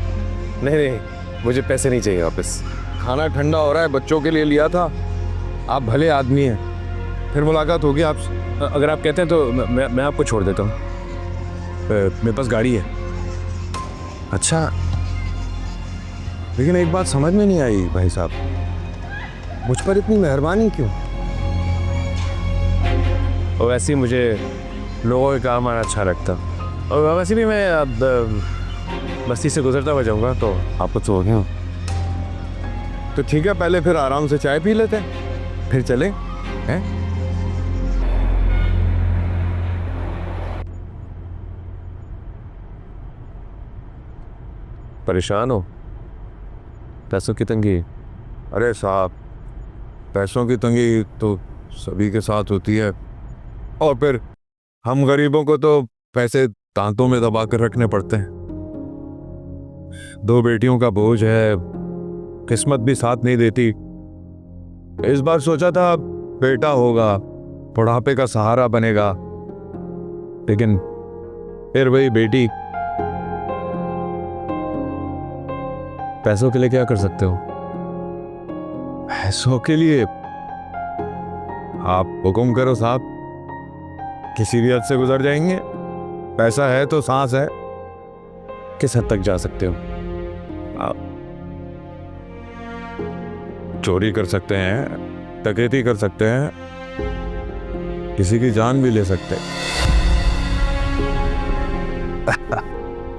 नहीं नहीं, मुझे पैसे नहीं चाहिए वापस। खाना ठंडा हो रहा है, बच्चों के लिए लिया था। आप भले आदमी हैं, फिर मुलाकात होगी आपसे। अगर आप कहते हैं तो मैं आपको छोड़ देता हूँ, मेरे पास गाड़ी है। अच्छा, लेकिन एक बात समझ में नहीं आई भाई साहब, मुझ पर इतनी मेहरबानी क्यों? और वैसे ही मुझे लोगों के काम आना अच्छा लगता, और वैसे भी मैं अब बस्ती से गुजरता हुआ जाऊँगा तो आपको तो हो गया। तो ठीक है, पहले फिर आराम से चाय पी लेते हैं, फिर चले हैं। परेशान हो? पैसों की तंगी? अरे साहब, पैसों की तंगी तो सभी के साथ होती है, और फिर हम गरीबों को तो पैसे दांतों में दबा कर रखने पड़ते हैं। 2 बेटियों का बोझ है, किस्मत भी साथ नहीं देती। इस बार सोचा था बेटा होगा, बुढ़ापे का सहारा बनेगा, लेकिन फिर वही बेटी। पैसों के लिए क्या कर सकते हो? पैसों के लिए आप हुक्म करो साहब, किसी भी हद से गुजर जाएंगे। पैसा है तो सांस है। किस हद तक जा सकते हो? आप चोरी कर सकते हैं, डकैती कर सकते हैं, किसी की जान भी ले सकते हैं।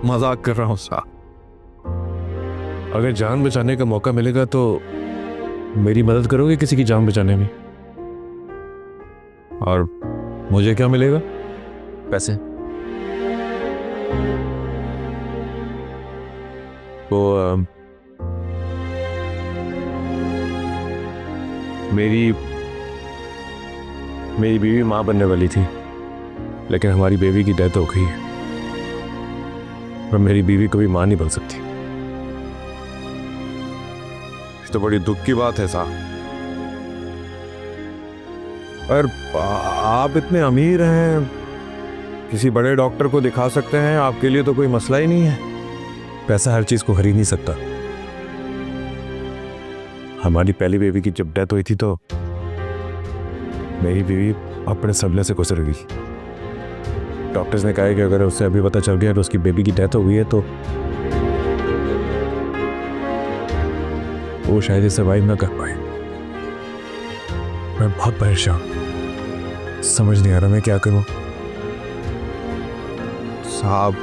मजाक कर रहा हूं साहब। अगर जान बचाने का मौका मिलेगा तो मेरी मदद करोगे किसी की जान बचाने में? और मुझे क्या मिलेगा? पैसे। वो मेरी बीवी माँ बनने वाली थी, लेकिन हमारी बेबी की डेथ हो गई है और मेरी बीवी कभी माँ नहीं बन सकती। तो बड़ी दुख की बात है साहब। पर आप इतने अमीर हैं, किसी बड़े डॉक्टर को दिखा सकते हैं, आपके लिए तो कोई मसला ही नहीं है। पैसा हर चीज को खरीद नहीं सकता। हमारी पहली बेबी की जब डेथ हुई थी तो मेरी बीवी अपने सपने से गुजर गई। डॉक्टर्स ने कहा कि अगर उससे अभी पता चल गया तो उसकी बेबी की डेथ हो गई है तो वो शायद सर्वाइव ना कर पाए। मैं बहुत परेशान, समझ नहीं आ रहा मैं क्या करूं। साहब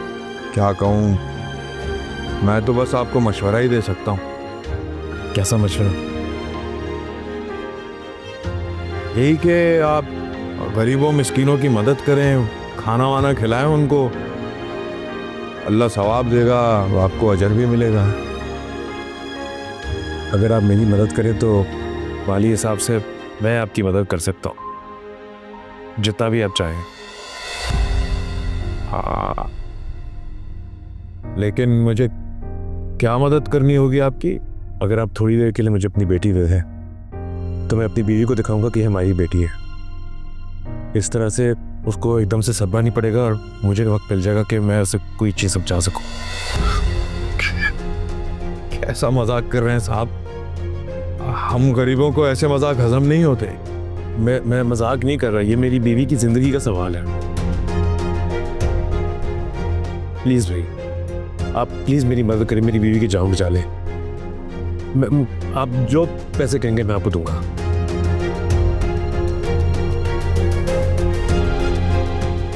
क्या कहूं, मैं तो बस आपको मशवरा ही दे सकता हूं। कैसा मशवरा? यही कि आप गरीबों मिस्कीनों की मदद करें, खाना वाना खिलाएं उनको, अल्लाह सवाब देगा, आपको अजर भी मिलेगा। अगर आप मेरी मदद करें तो माली हिसाब से मैं आपकी मदद कर सकता हूँ, जितना भी आप चाहें। हाँ, लेकिन मुझे क्या मदद करनी होगी आपकी? अगर आप थोड़ी देर के लिए मुझे अपनी बेटी दे दें तो मैं अपनी बीवी को दिखाऊंगा कि हमारी बेटी है। इस तरह से उसको एकदम से सदमा नहीं पड़ेगा और मुझे वक्त मिल जाएगा कि मैं उसे कोई चीज़ समझा सकूं। कैसा मजाक कर रहे हैं साहब, हम गरीबों को ऐसे मजाक हजम नहीं होते। मैं मजाक नहीं कर रहा, ये मेरी बीवी की जिंदगी का सवाल है। प्लीज भाई, आप प्लीज मेरी मदद करें, मेरी बीवी की जान बचा लें। आप जो पैसे कहेंगे मैं आपको दूंगा।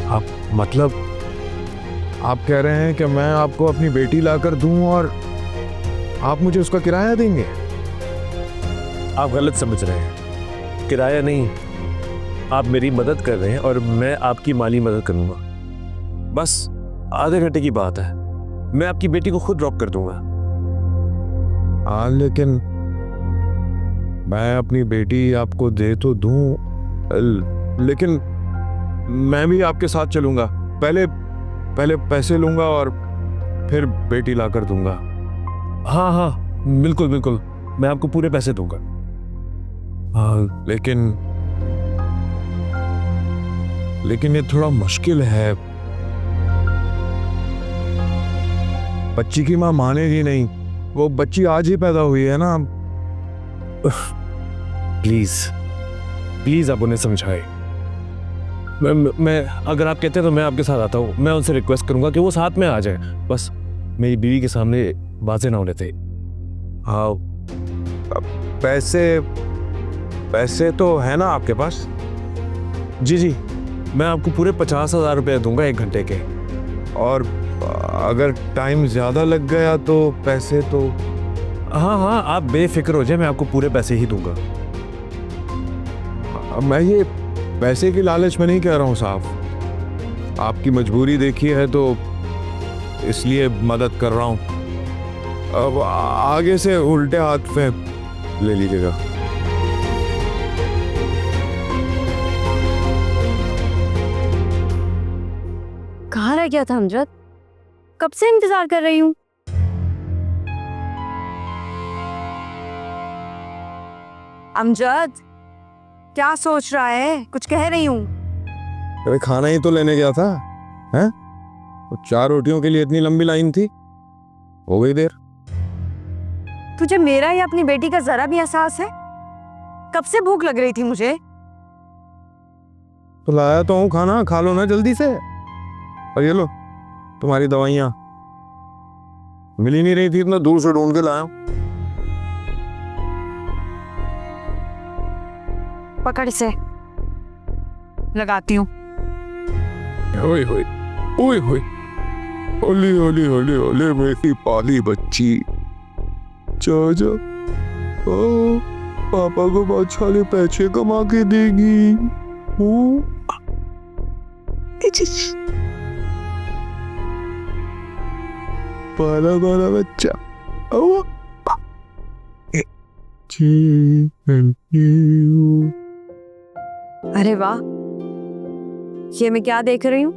आप मतलब आप कह रहे हैं कि मैं आपको अपनी बेटी लाकर दूं और आप मुझे उसका किराया देंगे? आप गलत समझ रहे हैं, किराया नहीं, आप मेरी मदद कर रहे हैं और मैं आपकी माली मदद करूंगा। बस आधे घंटे की बात है, मैं आपकी बेटी को खुद ड्रॉप कर दूंगा। हाँ, लेकिन मैं अपनी बेटी आपको दे तो दूं, लेकिन मैं भी आपके साथ चलूंगा। पहले पैसे लूंगा और फिर बेटी लाकर दूंगा। हाँ हाँ, बिल्कुल बिल्कुल, मैं आपको पूरे पैसे दूंगा। हाँ, लेकिन ये थोड़ा मुश्किल है। बच्ची की माँ मानेगी नहीं, वो बच्ची आज ही पैदा हुई है ना। प्लीज आप उन्हें समझाएं। मैं अगर आप कहते हैं तो मैं आपके साथ आता हूँ। मैं उनसे रिक्वेस्ट करूंगा कि वो साथ में आ जाए, बस मेरी बीवी के सामने बातें ना होने थे। हाँ, पैसे तो है ना आपके पास? जी, मैं आपको पूरे 50,000 रुपये दूंगा 1 घंटे के। और अगर टाइम ज़्यादा लग गया तो पैसे तो? हाँ, आप बेफिक्र हो जाए, मैं आपको पूरे पैसे ही दूंगा। मैं ये पैसे की लालच में नहीं कह रहा हूँ साहब, आपकी मजबूरी देखी है तो इसलिए मदद कर रहा हूँ। अब आगे से उल्टे हाथ पे ले लीजिएगा। कहाँ रह गया था अमजद? कब से इंतजार कर रही हूँ। अमजद क्या सोच रहा है? कुछ कह रही हूँ। अरे खाना ही तो लेने गया था, हैं? वो 4 रोटियों के लिए इतनी लंबी लाइन थी, हो गई देर। तुझे मेरा या अपनी बेटी का जरा भी एहसास है? कब से भूख लग रही थी मुझे। तो लाया तो हूँ खाना, खा लो ना जल्दी से। और ये लो तुम्हारी दवाइयाँ, मिल ही नहीं रही थी, इतना दूर से ढूंढ के लाया हूं। पकड़ से लगाती हूँ। ओए होए, ओए होए, होली होली होली होली मेरी पाली बच्ची, जा ओ पापा को बहुत सारे पैसे कमा के देगी। पाला पाला बच्चा। अरे वाह, ये मैं क्या देख रही हूँ?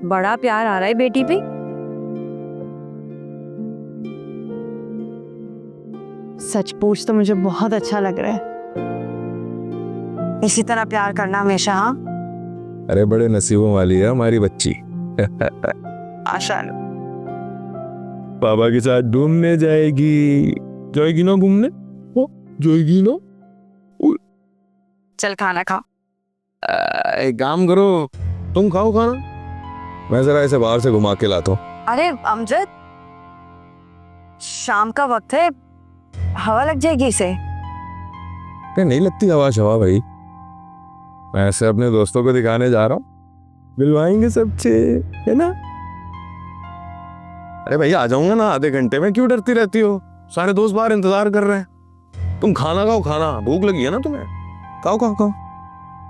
बड़ा प्यार आ रहा है बेटी पे। सच पूछ तो मुझे बहुत अच्छा लग रहा है। इसी तरह प्यार करना हमेशा। हाँ, अरे बड़े नसीबों वाली है हमारी बच्ची। आशा लो। पापा के साथ घूमने जाएगी, जाएगी ना घूमने? जाएगी ना? चल खाना खा। एक काम करो, तुम खाओ खाना, मैं जरा ऐसे बाहर से घुमा के लाता हूँ। अरे अमजद, शाम का वक्त है, हवा लग जाएगी इसे। नहीं लगती हवा शवा भाई, मैं ऐसे अपने दोस्तों को दिखाने जा रहा हूँ, मिलवाएंगे सबसे, है ना? अरे भैया आ जाऊंगा ना आधे घंटे में, क्यों डरती रहती हो? सारे दोस्त बाहर इंतजार कर रहे हैं। तुम खाना खाओ, खाना, भूख लगी है ना तुम्हें? खाओ खाओ खाओ।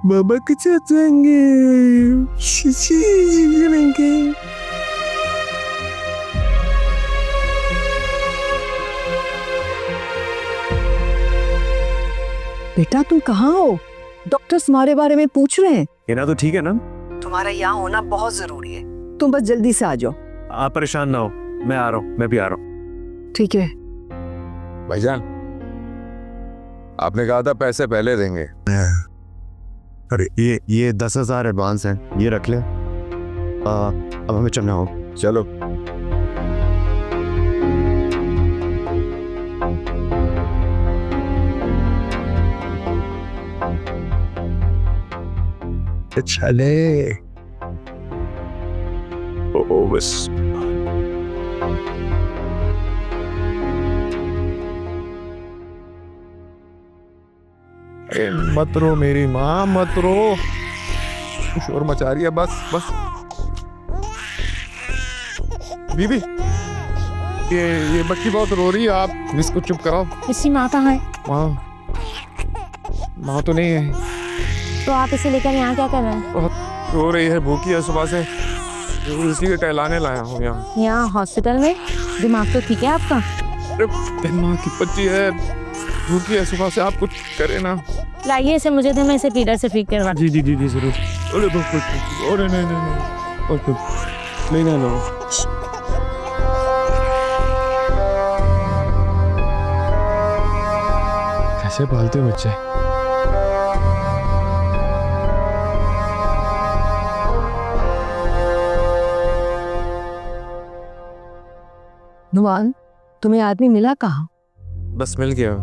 बाबा के साथ जाएंगे। बेटा तुम कहाँ हो? डॉक्टर्स तुम्हारे बारे में पूछ रहे हैं। हिना तो ठीक है ना? तुम्हारा यहाँ होना बहुत जरूरी है, तुम बस जल्दी से आ जाओ। आप परेशान ना हो, मैं आ रहा हूँ, मैं भी आ रहा हूँ। ठीक है भाईजान, आपने कहा था पैसे पहले देंगे। अरे ये 10,000 एडवांस है, ये रख ले। अब हमें चलना हो। चलो। चले। ओ बस मत रो मेरी माँ, मत रो, शोर मचा रही है। बस बस बीबी, ये बच्ची बहुत रो रही है, आप इसको चुप कराओ। इसकी माँ कहाँ है? माँ तो नहीं है। तो आप इसे लेकर यहाँ क्या कर रहे हैं? बहुत रो रही है, भूखी है सुबह से, इसी के टहलाने लाया हूँ यहाँ। यहाँ हॉस्पिटल में? दिमाग तो ठीक है आपका? अरे माँ की बच्ची है, भूखी है सुबह से, आप कुछ करे ना। लाइए इसे मुझे, तो मैं इसे फीडर से फीड करवा। जी जी जी जी जरूर। अरे अरे नहीं नहीं नहीं नहीं नहीं। कैसे पालते हो बच्चे? नुमान, तुम्हें आदमी मिला कहाँ? बस मिल गया,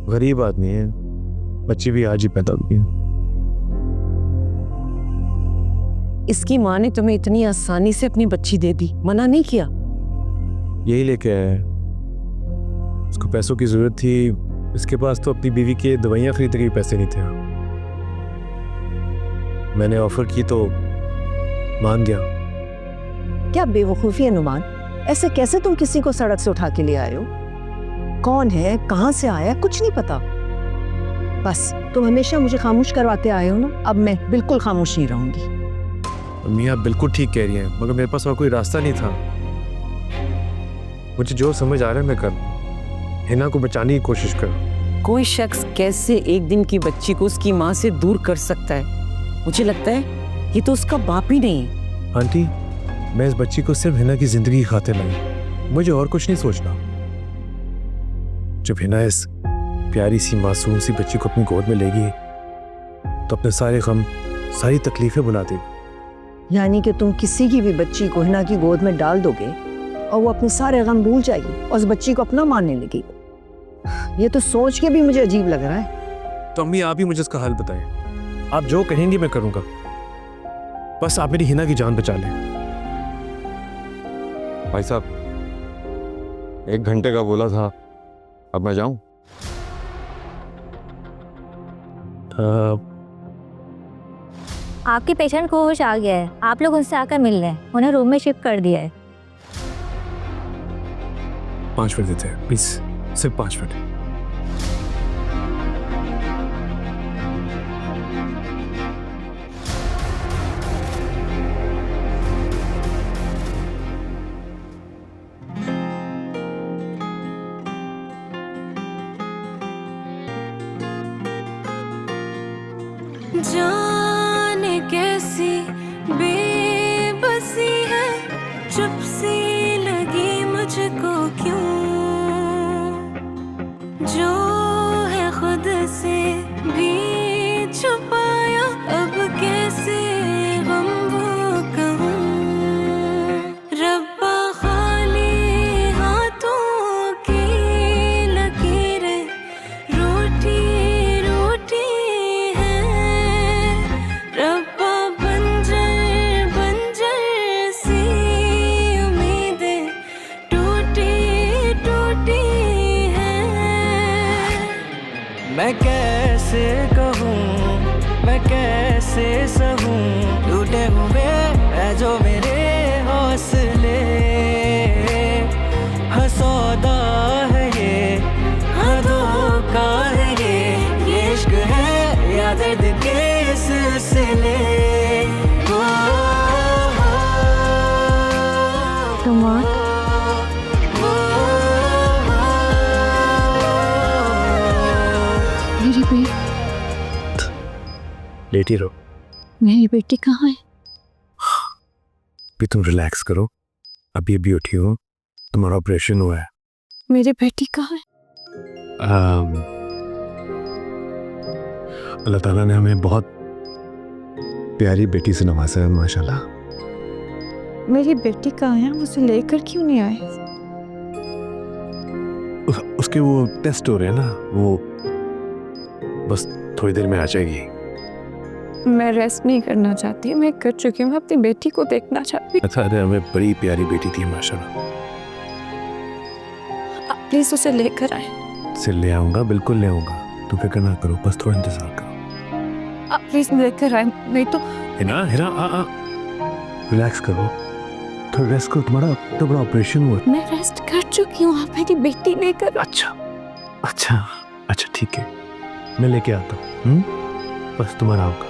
गरीब आदमी है, बच्ची भी आज ही पैदा हुई है। इसकी माँ ने तुम्हें इतनी आसानी से अपनी बच्ची दे दी, मना नहीं किया? यही लेके आया है, उसको पैसों की जरूरत थी, इसके पास तो अपनी बीवी के दवाइयाँ खरीदने के पैसे नहीं थे। मैंने ऑफर की तो मान गया। क्या बेवकूफ़ी है नुमान, ऐसे कैसे तुम किसी को सड़क से उठा के ले आए हो? कौन है, कहाँ से आया, कुछ नहीं पता। बस तुम हमेशा मुझे खामोश करवाते आए हो ना, अब मैं बिल्कुल खामोश नहीं रहूंगी। अम्मी आप बिल्कुल ठीक कह रही हैं, मगर मेरे पास और कोई रास्ता नहीं था। मुझे जो समझ आ रहा है मैं कर, हिना को बचाने की कोशिश कर। कोई शख्स कैसे एक दिन की बच्ची को उसकी माँ से दूर कर सकता है? मुझे लगता है ये तो उसका बाप ही नहीं है। आंटी, मैं इस बच्ची को सिर्फ हिना की जिंदगी की खातिर लाई, मुझे और कुछ नहीं सोचना। जब हिना इस प्यारी सी मासूम सी बच्ची को अपनी गोद में लेगी तो अपने सारे गम, सारी तकलीफें भुला देगी। यानी कि तुम किसी की भी बच्ची को हिना की गोद में डाल दोगे और वो अपने सारे गम भूल जाएगी और उस बच्ची को अपना मानने लगेगी। ये तो सोच के भी मुझे अजीब लग रहा है। तो अम्मी, आप ही मुझे इसका हल बताएं। आप जो कहेंगी मैं करूंगा, बस आप मेरी हिना की जान बचा लें। भाई साहब, 1 घंटे का बोला था, अब मैं जाऊं? आपके पेशेंट को होश आ गया है, आप लोग उनसे आकर मिल रहे हैं, उन्हें रूम में शिफ्ट कर दिया है। 5 मिनट देते हैं प्लीज, सिर्फ 5 मिनट। जाने कैसी बेबसी है, चुप सी लगी मुझको क्यों, जो है खुद से भी छुपाया, अब कैसे गम वो कहूँ। रब्बा खाली हाथों की लकीरें रूठी रूठी मैं कैसे कहूँ, मैं कैसे सहूँ, टूटे हुए है जो मेरे हौसले। हसौदा है ये, हाँ धोखा है ये इश्क है या दर्द के सिलसिले। मेरी बेटी, लेटी रहो। मेरी बेटी कहाँ है? भी तुम रिलैक्स करो, अभी अभी उठी हो, तुम्हारा ऑपरेशन हुआ है। मेरी बेटी कहाँ है? अल्लाह ताला ने हमें बहुत प्यारी बेटी से नवाजा है, माशाल्लाह। मेरी बेटी कहाँ है? उसे लेकर क्यों नहीं आए? उसके वो टेस्ट हो रहे हैं ना, वो बस थोड़ी देर में आ जाएगी। मैं रेस्ट नहीं करना चाहती, मैं कर चुकी हूँ, मैं अपनी बेटी को देखना चाहती हूँ। अच्छा, अरे हमें बड़ी प्यारी बेटी थी माशाल्लाह। आप प्लीज उसे लेकर आए। से ले आऊंगा, बिल्कुल ले आऊंगा, तू फिक्र ना करो, बस थोड़ा इंतजार करो। आप प्लीज लेकर आए, नहीं तो। हिना, हिना, आ रिलैक्स करो, थोड़ा रेस्ट करो, तुम्हारा तो बड़ा ऑपरेशन हुआ। मैं रेस्ट कर चुकी हूँ, आप मेरी बेटी लेकर। अच्छा अच्छा अच्छा, ठीक है, मैं लेके आता हूँ। बस तुम आराम करो,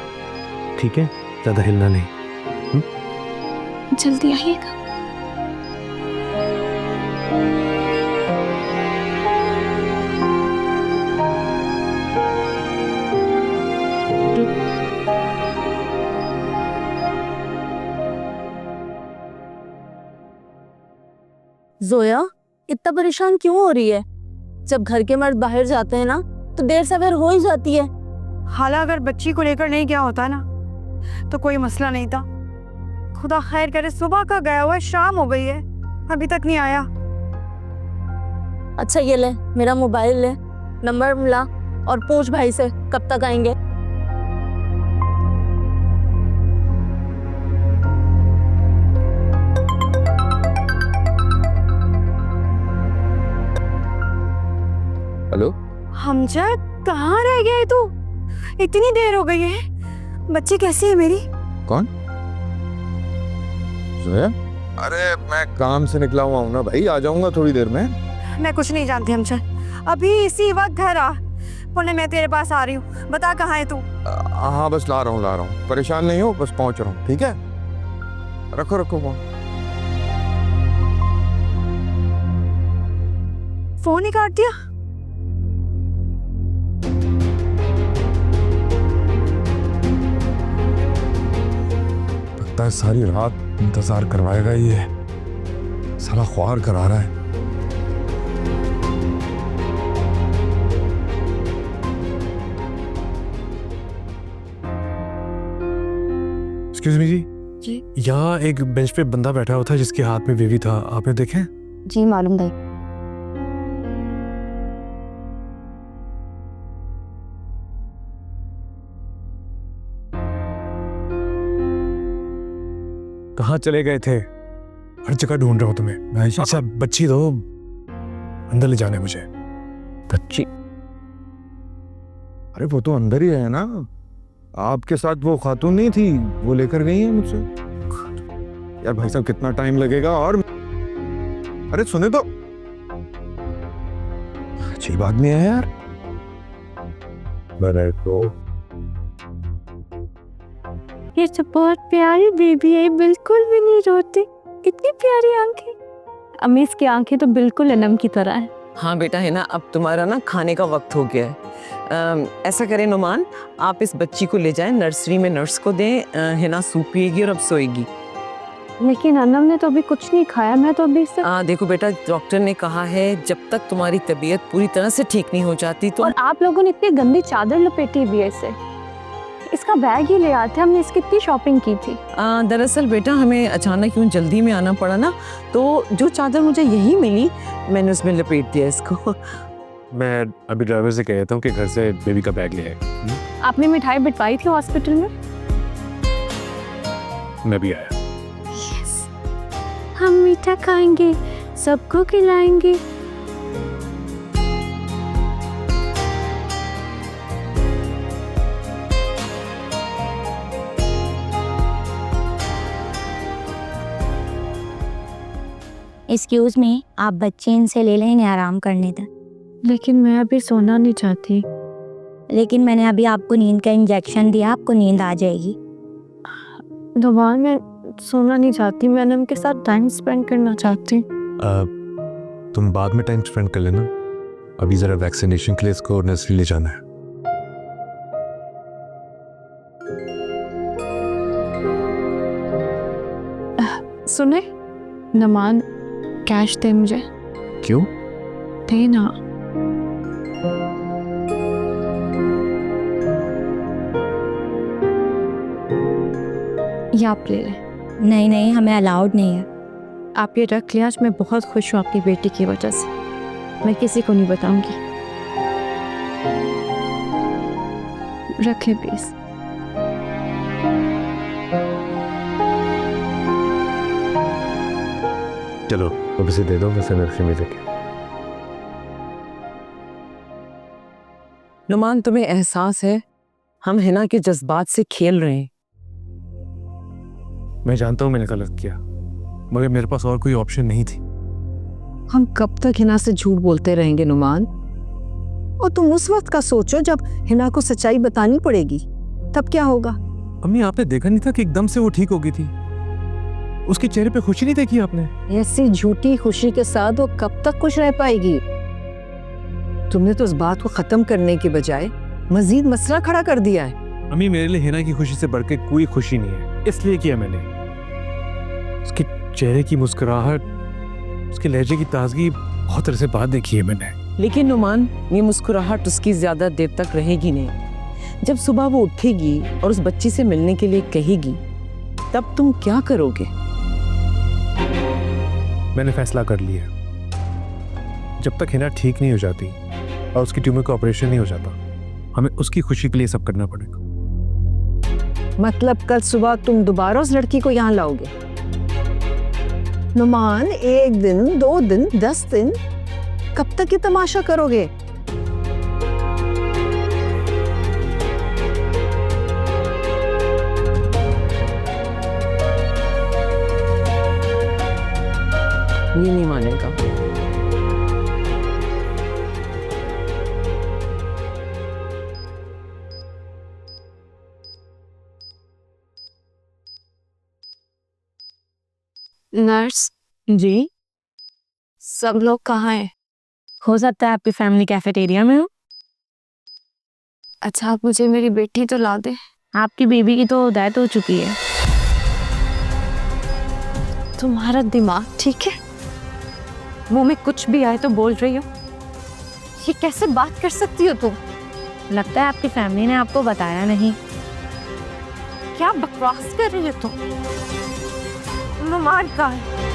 ठीक है, ज्यादा हिलना नहीं। जल्दी आइएगा। जोया, इतना परेशान क्यों हो रही है? जब घर के मर्द बाहर जाते हैं ना तो देर सवेर हो ही जाती है। हाला अगर बच्ची को लेकर नहीं गया होता ना तो कोई मसला नहीं था। खुदा खैर करे, सुबह का गया हुआ है, शाम हो गई है, अभी तक नहीं आया। अच्छा ये ले, मेरा मोबाइल ले, नंबर मिला और पूछ भाई से कब तक आएंगे। हेलो हमजद, कहाँ रह गया है तू? इतनी देर हो गई है। बच्ची कैसी है मेरी? कौन? जोया? अरे मैं काम से निकला हुआ हूँ ना भाई, आ जाऊंगा थोड़ी देर में। मैं कुछ नहीं जानती हमजद, अभी इसी वक्त घर आ। पुणे मैं तेरे पास आ रही हूँ, बता कहाँ है तू? हाँ बस ला रहा हूँ, परेशान नहीं हो, बस पहुँच रहा हूँ, ठीक है? रखो रखो फोन। फोन ही काट दिया। लगता है सारी रात इंतजार करवाएगा ये, साला ख्वार करा रहा है। एक्सक्यूज मी जी, यहाँ एक बेंच पे बंदा बैठा हुआ था जिसके हाथ में बेबी था, आपने देखे? जी मालूम नहीं। कहाँ चले गए थे? हर जगह ढूंढ रहा हूँ तुम्हें मैं। अच्छा बच्ची दो, अंदर ले जाने मुझे। बच्ची? अरे वो तो अंदर ही है ना, आपके साथ वो खातून नहीं थी, वो लेकर गई है मुझसे। यार भाई साहब कितना टाइम लगेगा? और अरे सुने तो, अच्छी आदमी है यार। मैंने तो ये तो बहुत प्यारी बेबी है, बिल्कुल भी नहीं रोती, कितनी प्यारी आंखें। अम्मी इसकी आंखें तो बिल्कुल अनम की तरह है। हाँ बेटा है ना, अब तुम्हारा ना खाने का वक्त हो गया है। ऐसा करें नुमान, आप इस बच्ची को ले जाएं नर्सरी में, नर्स को दें, है ना सूप पिएगी और अब सोएगी। लेकिन अनम ने तो अभी कुछ नहीं खाया, मैं तो अभी से। देखो बेटा, डॉक्टर ने कहा है जब तक तुम्हारी तबीयत पूरी तरह से ठीक नहीं हो जाती तो। और आप लोगों ने इतनी गंदी चादर लपेटी हुई है इसे, इसका बैग ही ले आते, हमने इसकी इतनी शॉपिंग की थी। दरअसल बेटा हमें अचानक क्यों जल्दी में आना पड़ा ना, तो जो चादर मुझे यही मिली मैंने उसमें लपेट दिया इसको। मैं अभी ड्राइवर से कहता हूँ कि घर से बेबी का बैग ले आए। आपने मिठाई बिटवाई थी हॉस्पिटल में? मैं भी आया। हम मीठा खाएंगे, सबको खिलाएंगे। एक्सक्यूज मी, आप बच्चे इनसे ले लेंगे आराम करने तक। लेकिन मैं अभी सोना नहीं चाहती। लेकिन मैंने अभी आपको नींद का इंजेक्शन दिया, आपको नींद आ जाएगी। दोबारा मैं सोना नहीं चाहती, मैं अनम के साथ टाइम स्पेंड करना चाहती। तुम बाद में टाइम स्पेंड कर लेना, अभी जरा वैक्सीनेशन के लिए इसको नर्सरी ले जाना है। सुने नमान, कैश दे मुझे। क्यों? दे ना। ये आप ले लें। नहीं नहीं, हमें अलाउड नहीं है। आप ये रख लिया, आज मैं बहुत खुश हूँ आपकी बेटी की वजह से, मैं किसी को नहीं बताऊंगी। रख ले प्लीज। चलो अब इसे दे दो, वैसे नर्सरी में लेके। नुमान तुम्हें एहसास है हम हिना के जज्बात से खेल रहे हैं? मैं जानता हूँ मैंने गलत किया, मगर मेरे पास और कोई ऑप्शन नहीं थी। हम कब तक हिना से झूठ बोलते रहेंगे नुमान? और तुम उस वक्त का सोचो जब हिना को सच्चाई बतानी पड़ेगी, तब क्या होगा? अम्मी आपने देखा नहीं था कि एकदम से वो ठीक हो गई थी? उसके चेहरे पे खुशी नहीं देखी आपने? ऐसी झूठी खुशी के साथ वो कब तक खुश रह पाएगी? तुमने तो उस बात को खत्म करने के बजाय मजीद मसला खड़ा कर दिया है। अम्मी मेरे लिए हिना की खुशी से बढ़ के कोई खुशी नहीं है, इसलिए किया मैंने। उसके चेहरे की मुस्कुराहट, उसके लहजे की ताजगी बहुत अरसे बाद देखी है मैंने। लेकिन नुमान, ये मुस्कुराहट उसकी ज्यादा देर तक रहेगी नहीं। जब सुबह वो उठेगी और उस बच्ची से मिलने के लिए कहेगी, तब तुम क्या करोगे? मैंने फैसला कर लिया, जब तक हिना ठीक नहीं हो जाती और उसकी ट्यूमर का ऑपरेशन नहीं हो जाता, हमें उसकी खुशी के लिए सब करना पड़ेगा। मतलब कल सुबह तुम दोबारा उस लड़की को यहाँ लाओगे? नुमान, 1 दिन, 2 दिन, 10 दिन, कब तक ये तमाशा करोगे? ये नहीं मानेगा। नर्स जी, सब लोग कहाँ हैं? हो सकता है आपकी फैमिली कैफेटेरिया में हो। अच्छा आप मुझे मेरी बेटी तो ला दे। आपकी बेबी की तो डेथ हो चुकी है। तुम्हारा दिमाग ठीक है? मुंह में कुछ भी आए तो बोल रही हो। ये कैसे बात कर सकती हो तुम? लगता है आपकी फैमिली ने आपको बताया नहीं। क्या बकवास कर रही हो तुम? नुमान कहाँ है?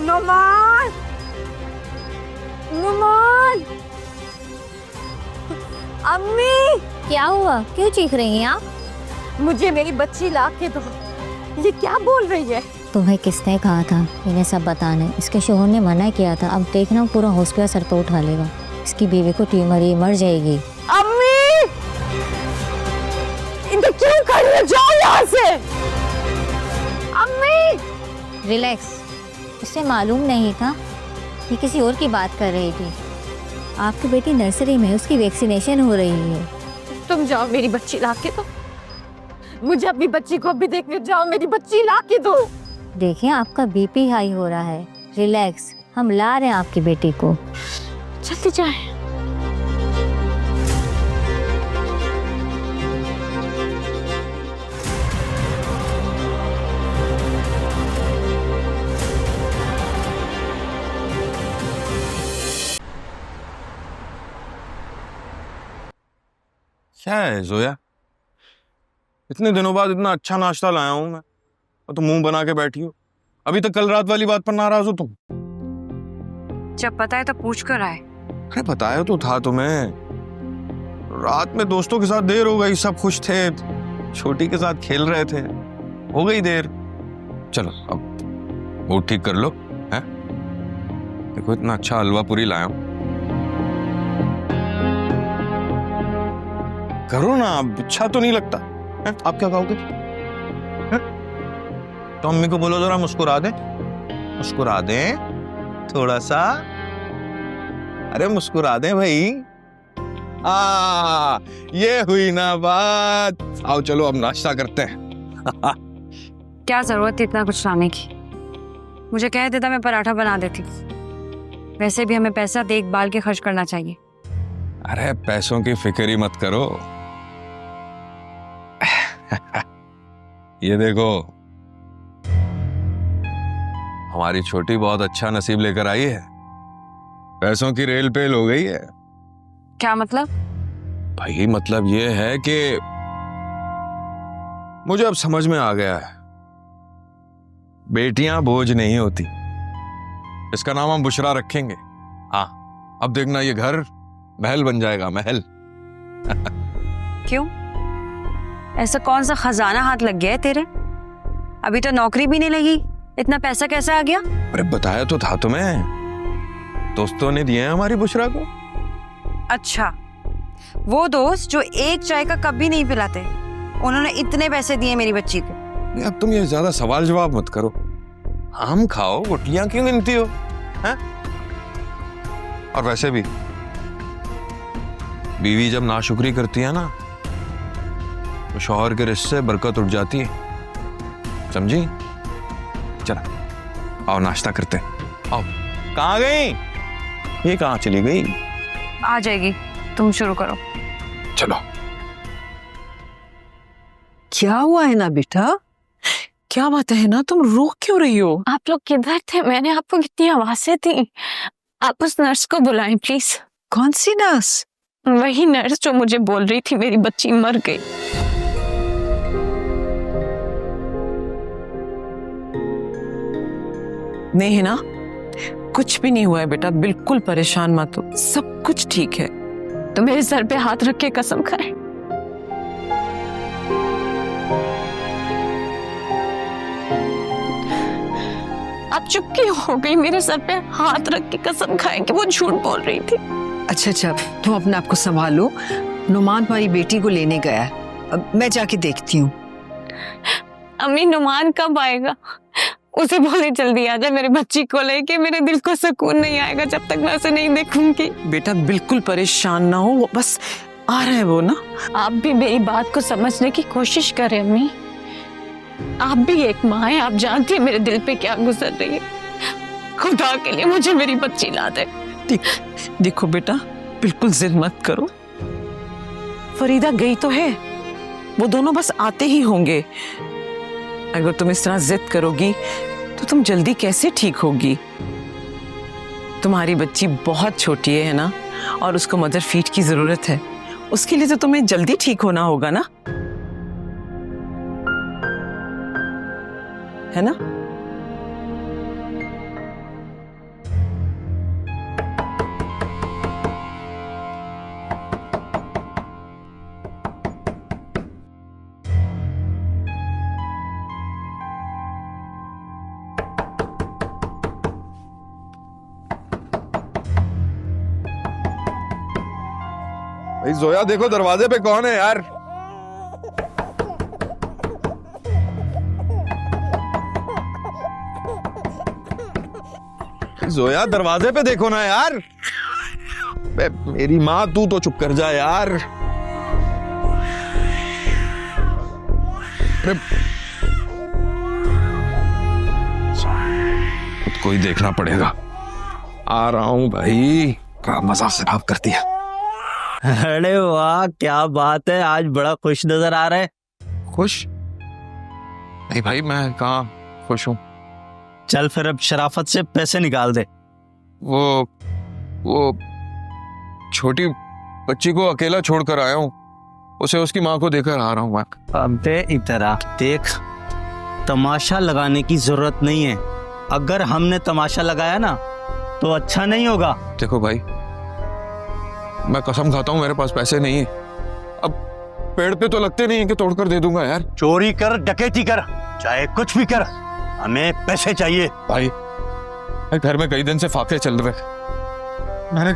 नुमान! नुमान! अम्मी! क्या हुआ, क्यों चीख रही हैं आप? मुझे मेरी बच्ची ला के दो। ये क्या बोल रही है? तुम्हें किसने कहा था इन्हें सब बताने? इसके शोहर ने मना किया था। अब देखना पूरा हॉस्पिटल सर पर उठा लेगा। इसकी बीवी को ट्यूमर, ये मर जाएगी। अम्मी! इन्हें क्यों कर रही हो? जाओ यहाँ से! अम्मी! रिलैक्स, इसे मालूम नहीं था ये किसी और की बात कर रही थी। आपकी बेटी नर्सरी में, उसकी वैक्सीनेशन हो रही है। तुम जाओ, मेरी बच्ची ला के दो। मुझे अपनी बच्ची को अभी देखने जाओ। मेरी बच्ची ला के दो। देखिए आपका बीपी हाई हो रहा है। रिलैक्स, हम ला रहे हैं आपकी बेटी को। जल्दी जाए। क्या है जोया, इतने दिनों बाद इतना अच्छा नाश्ता लाया हूं मैं और तुम मुंह बना के बैठी हो। अभी तक कल रात वाली बात पर नाराज हो तुम। जब पता है तो पूछ कर आए। अरे बताया तो था तुम्हें। रात में दोस्तों के साथ देर हो गई, सब खुश थे, छोटी के साथ खेल रहे थे, हो गई देर। चलो अब मूड ठीक कर लो। हैं? देखो इतना अच्छा हलवा पूरी लाया हूं, करो ना। अब अच्छा तो नहीं लगता है? आप क्या कहोगे? तो अम्मी को बोलो जरा मुस्कुरा दे, मुस्कुरा दे थोड़ा सा। अरे मुस्कुरा दे भाई। ये हुई ना बात। आओ चलो अब नाश्ता करते हैं। क्या जरूरत थी इतना कुछ लाने की? मुझे कह देता, मैं पराठा बना देती। वैसे भी हमें पैसा देखभाल के खर्च करना चाहिए। अरे पैसों की फिक्र ही मत करो। ये देखो हमारी छोटी बहुत अच्छा नसीब लेकर आई है। पैसों की रेल पेल हो गई है। क्या मतलब? भाई मतलब ये है कि मुझे अब समझ में आ गया है, बेटियां बोझ नहीं होती। इसका नाम हम बुशरा रखेंगे। हाँ अब देखना ये घर महल बन जाएगा, महल। क्यों? ऐसा कौन सा खजाना हाथ लग गया है तेरे? अभी तो नौकरी भी नहीं लगी, इतना पैसा कैसे आ गया? अरे बताया तो था तुम्हें, दोस्तों ने दिए हैं हमारी बुशरा को। अच्छा, वो दोस्त जो एक चाय का कप भी नहीं पिलाते, उन्होंने इतने पैसे दिए मेरी बच्ची को। अब तुम ये ज्यादा सवाल जवाब मत करो। आम खाओ, गुठलियां क्यों गिनती हो? हैं? और वैसे भी बीवी जब नाशुक्री करती है ना तो शौहर के रिश्ते से बरकत उठ जाती है, समझी? चला आओ नाश्ता करते हैं। आओ। कहाँ गई? ये कहाँ चली गई? आ जाएगी, तुम शुरू करो। चलो। क्या हुआ है ना बेटा? क्या बात है ना, तुम रो क्यों रही हो? आप लोग किधर थे? मैंने आपको कितनी आवाजें दी। आप उस नर्स को बुलाएं प्लीज। कौन सी नर्स? वही नर्स जो मुझे बोल रही थी मेरी बच्ची मर गई। नहीं है ना, कुछ भी नहीं हुआ है बेटा, बिल्कुल परेशान मत हो, सब कुछ ठीक है। तो मेरे सर पे हाथ रख के कसम खाए। आप चुप क्यों हो गई? मेरे सर पे हाथ रख के कसम खाए कि वो झूठ बोल रही थी। अच्छा अच्छा, तुम अपने आप को संभालो। नुमान हमारी बेटी को लेने गया है, अब मैं जाके देखती हूँ। अम्मी नुमान कब आएगा? उसे बोले जल्दी आ जा, मेरी बच्ची को लेके। मेरे दिल को सुकून नहीं आएगा जब तक मैं उसे नहीं देखूंगी। बेटा बिल्कुल परेशान ना हो, वो बस आ रहा है वो ना। आप भी मेरी बात को समझने की कोशिश करें अम्मी। आप भी एक माँ है, आप जानती हैं मेरे दिल पे क्या गुजर रही है। खुदा के लिए मुझे मेरी बच्ची ला दे। देखो बेटा, बिल्कुल जिद मत करो। फरीदा गई तो है, वो दोनों बस आते ही होंगे। अगर तुम इस तरह जिद करोगी तो तुम जल्दी कैसे ठीक होगी? तुम्हारी बच्ची बहुत छोटी है ना, और उसको मदर फीड की जरूरत है। उसके लिए तो तुम्हें जल्दी ठीक होना होगा ना, है ना? भाई जोया, देखो दरवाजे पे कौन है यार? जोया, दरवाजे पे देखो ना यार। मेरी माँ, तू तो चुप कर जा यार। खुद को ही देखना पड़ेगा। आ रहा हूं भाई। क्या मजा खराब कर दिया। अरे वाह, क्या बात है, आज बड़ा खुश नजर आ रहा है। खुश? नहीं भाई, मैं कहाँ खुश हूँ। चल फिर अब शराफत से पैसे निकाल दे। वो छोटी बच्ची को अकेला छोड़कर आया हूँ, उसे उसकी माँ को देकर आ रहा हूँ। अबे इधर आ, देख, तमाशा लगाने की जरूरत नहीं है। अगर हमने तमाशा लगाया ना तो अच्छा नहीं होगा। देखो भाई, मैं कसम खाता हूँ मेरे पास पैसे नहीं है। अब पेड़ पे तो लगते नहीं है कि तोड़कर दे दूंगा यार। चोरी कर, डकैती कर, चाहे कुछ भी कर, हमें पैसे चाहिए। भाई घर में कई दिन से फाके चल रहे।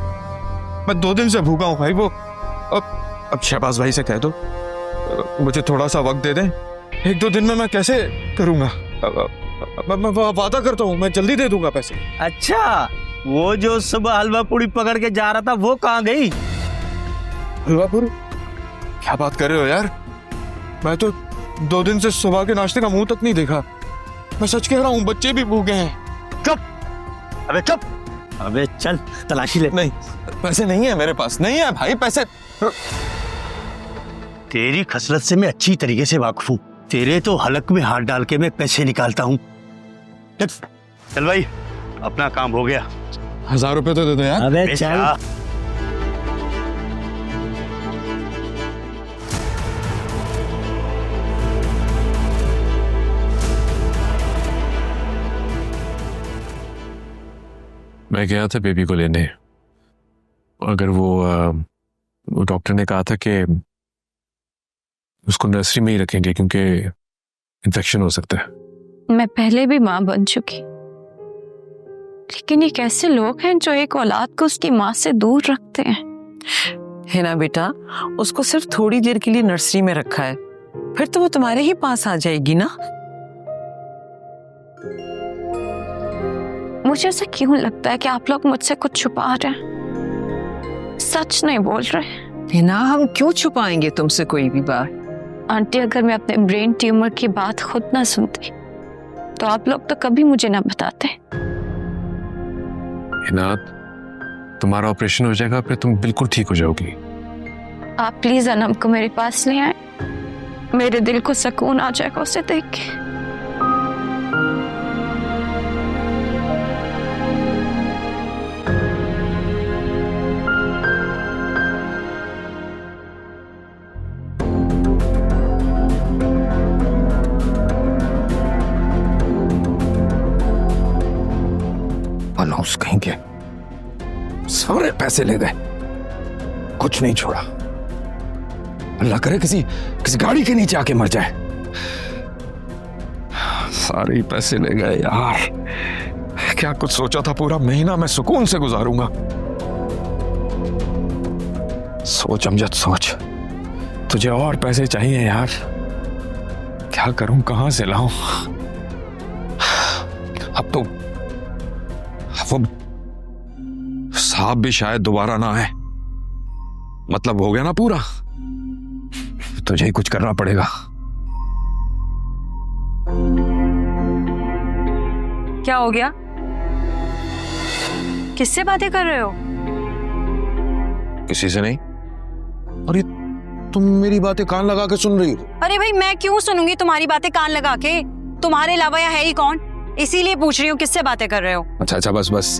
मैं 2 दिन से भूखा हूँ भाई। वो अब शहबाज भाई से कह दो मुझे थोड़ा सा वक्त दे दें। 1-2 दिन में मैं कैसे करूंगा? मैं वादा करता हूँ, मैं जल्दी दे दूंगा पैसे। अच्छा, वो जो सुबह हलवा पूड़ी पकड़ के जा रहा था वो कहाँ गई? हलवा पूड़ी? क्या बात कर रहे हो यार? मैं तो 2 दिन से सुबह के नाश्ते का मुंह तक नहीं देखा। मैं सच कह रहा हूँ, बच्चे भी भूखे हैं। चुप! अबे चुप! अबे चल तलाशी ले। नहीं, पैसे नहीं है मेरे पास, नहीं है भाई पैसे। तेरी खसरत से मैं अच्छी तरीके से वाकिफ हूँ। तेरे तो हलक में हाथ डाल के मैं पैसे निकालता हूँ। चल भाई, अपना काम हो गया। 1000 रुपए तो दे दो यार। अबे चल। मैं गया था बेबी को लेने। अगर वो डॉक्टर ने कहा था कि उसको नर्सरी में ही रखेंगे क्योंकि इन्फेक्शन हो सकता है। मैं पहले भी माँ बन चुकी, लेकिन ये कैसे लोग हैं जो एक औलाद को उसकी माँ से दूर रखते हैं? है ना बेटा, उसको सिर्फ थोड़ी देर के लिए नर्सरी में रखा है, फिर तो वो तुम्हारे ही पास आ जाएगी ना। मुझे ऐसा क्यों लगता है कि आप लोग मुझसे कुछ छुपा रहे हैं, सच नहीं बोल रहे। है ना, हम क्यों छुपाएंगे तुमसे कोई भी बात? आंटी, अगर मैं अपने ब्रेन ट्यूमर की बात खुद ना सुनती तो आप लोग तो कभी मुझे ना बताते। इनात, तुम्हारा ऑपरेशन हो जाएगा, फिर तुम बिल्कुल ठीक हो जाओगी। आप प्लीज अनम को मेरे पास ले आए, मेरे दिल को सुकून आ जाएगा उसे देख के। अनाउंस कहीं के सारे पैसे ले गए, कुछ नहीं छोड़ा। अल्लाह करे किसी गाड़ी के नीचे आके मर जाए। सारे ही पैसे ले गए यार। क्या कुछ सोचा था, पूरा महीना मैं सुकून से गुजारूंगा। सोच अमजद सोच, तुझे और पैसे चाहिए यार। क्या करूं, कहां से लाऊं? अब तो वो साहब भी शायद दोबारा ना आए। मतलब हो गया ना पूरा। तुझे ही कुछ करना पड़ेगा। क्या हो गया? किससे बातें कर रहे हो? किसी से नहीं। अरे तुम मेरी बातें कान लगा के सुन रही हो? अरे भाई मैं क्यों सुनूंगी तुम्हारी बातें कान लगा के? तुम्हारे अलावा यहाँ है ही कौन? इसीलिए पूछ रही हूँ किससे बातें कर रहे हो। अच्छा बस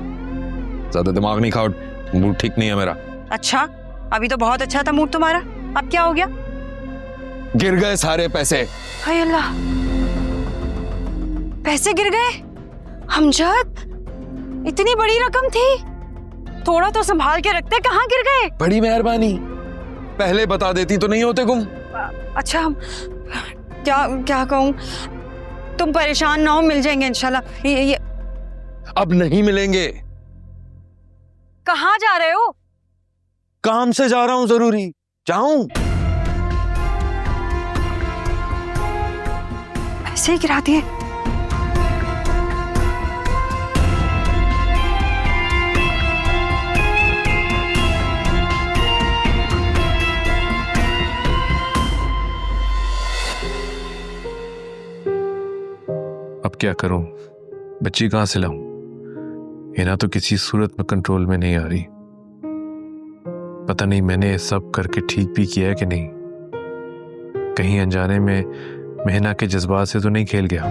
ज्यादा दिमाग नहीं खाओ, मूड ठीक नहीं है मेरा। अच्छा, अभी तो बहुत अच्छा था मूड तुम्हारा, अब क्या हो गया? गिर गए सारे पैसे। हाय अल्लाह, पैसे गिर गए? हमजद, इतनी बड़ी रकम थी, थोड़ा तो संभाल के रखते, कहाँ गिर गए? बड़ी मेहरबानी, पहले बता देती तो नहीं होते गुम। अच्छा क्या कहूँ, तुम परेशान ना हो, मिल जाएंगे इंशाल्लाह। ये अब नहीं मिलेंगे। कहाँ जा रहे हो? काम से जा रहा हूं, जरूरी जाऊं। ऐसे ही गिरा दिए। अब क्या करूं, बच्ची कहां से लाऊं? हिना तो किसी सूरत में कंट्रोल में नहीं आ रही। पता नहीं मैंने सब करके ठीक भी किया है कि नहीं। कहीं अनजाने में हिना के जज्बात से तो नहीं खेल गया।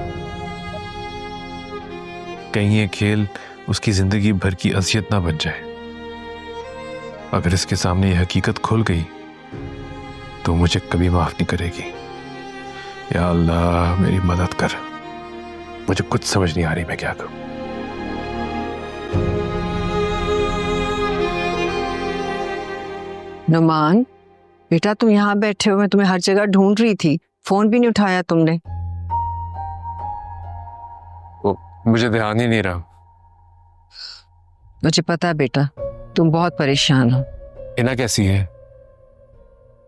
कहीं ये खेल उसकी जिंदगी भर की अजियत ना बन जाए। अगर इसके सामने ये हकीकत खुल गई तो मुझे कभी माफ नहीं करेगी। या अल्लाह मेरी मदद कर, मुझे कुछ समझ नहीं आ रही मैं क्या करूं। नुमान बेटा, तुम यहाँ बैठे हो, मैं तुम्हें हर जगह ढूंढ रही थी, फोन भी नहीं उठाया तुमने। वो मुझे ध्यान ही नहीं रहा। मुझे पता है बेटा, तुम बहुत परेशान हो। हिना कैसी है?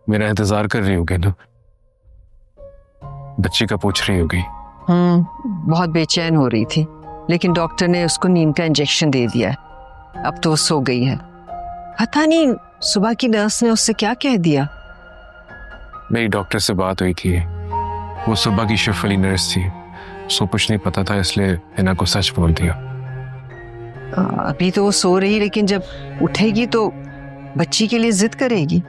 मेरा इंतजार कर रही होगी ना? बच्ची का पूछ रही होगी। बहुत बेचैन हो रही थी, लेकिन डॉक्टर ने उसको नींद का इंजेक्शन दे दिया है। अब तो वो सो गई है। पता नहीं सुबह की नर्स ने उससे क्या कह दिया। मेरी डॉक्टर से बात हुई थी, वो सुबह की शिफ्ट वाली नर्स थी, सो कुछ नहीं पता था इसलिए हिना को सच बोल दिया। अभी तो वो सो रही, लेकिन जब उठेगी तो बच्ची के लिए जिद करेगी।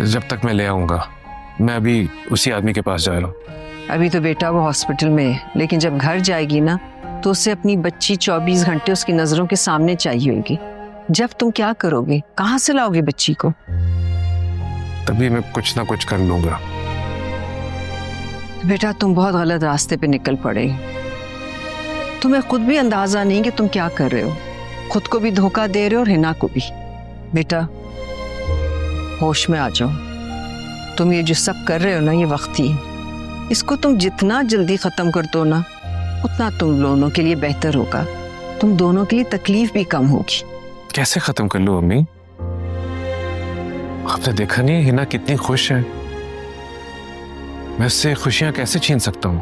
जब तक मैं ले आऊंगा, मैं अभी उसी आदमी के पास जा रहा हूँ। अभी तो बेटा वो हॉस्पिटल में है, लेकिन जब घर जाएगी ना तो उसे अपनी बच्ची 24 घंटे उसकी नजरों के सामने चाहिए होगी। जब तुम क्या करोगे, कहाँ से लाओगे बच्ची को? तभी मैं कुछ ना कुछ कर लूंगा। बेटा तुम बहुत गलत रास्ते पे निकल पड़े। तुम्हें खुद भी अंदाजा नहीं कि तुम क्या कर रहे हो। खुद को भी धोखा दे रहे हो और हिना को भी। बेटा होश में आ जाओ। तुम ये जो सब कर रहे हो ना, ये वक्ती है। इसको तुम जितना जल्दी खत्म कर दो ना, उतना तुम दोनों के लिए बेहतर होगा। तुम दोनों के लिए तकलीफ भी कम होगी। कैसे खत्म कर लूं अम्मी? आपने देखा नहीं हिना कितनी खुश है। मैं उससे खुशियां कैसे छीन सकता हूँ?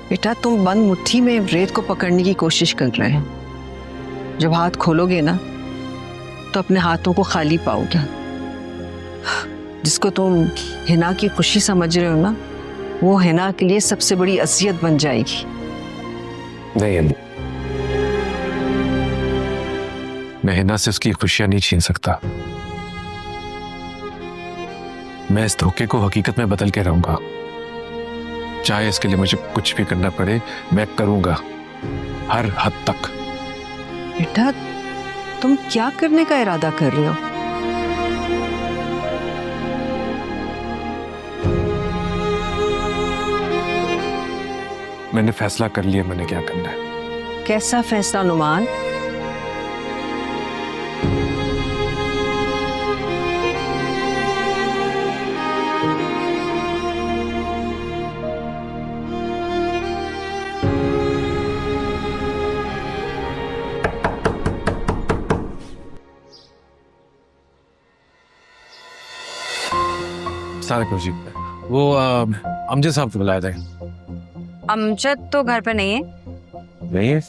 बेटा तुम बंद मुट्ठी में रेत को पकड़ने की कोशिश कर रहे हैं। जब हाथ खोलोगे ना तो अपने हाथों को खाली पाओगे। जिसको तुम हिना की खुशी समझ रहे हो ना, वो हिना के लिए सबसे बड़ी अजियत बन जाएगी। नहीं अम्मी, मैं हिना से उसकी खुशियां नहीं छीन सकता। मैं इस धोखे को हकीकत में बदल के रहूंगा। चाहे इसके लिए मुझे कुछ भी करना पड़े, मैं करूंगा, हर हद तक। बेटा तुम क्या करने का इरादा कर रहे हो? मैंने फैसला कर लिया मैंने क्या करना है। कैसा फैसला नुमान? सारे जी, वो अमजद साहब को बुलाया था। अमजद तो घर पे नहीं है। नहीं है?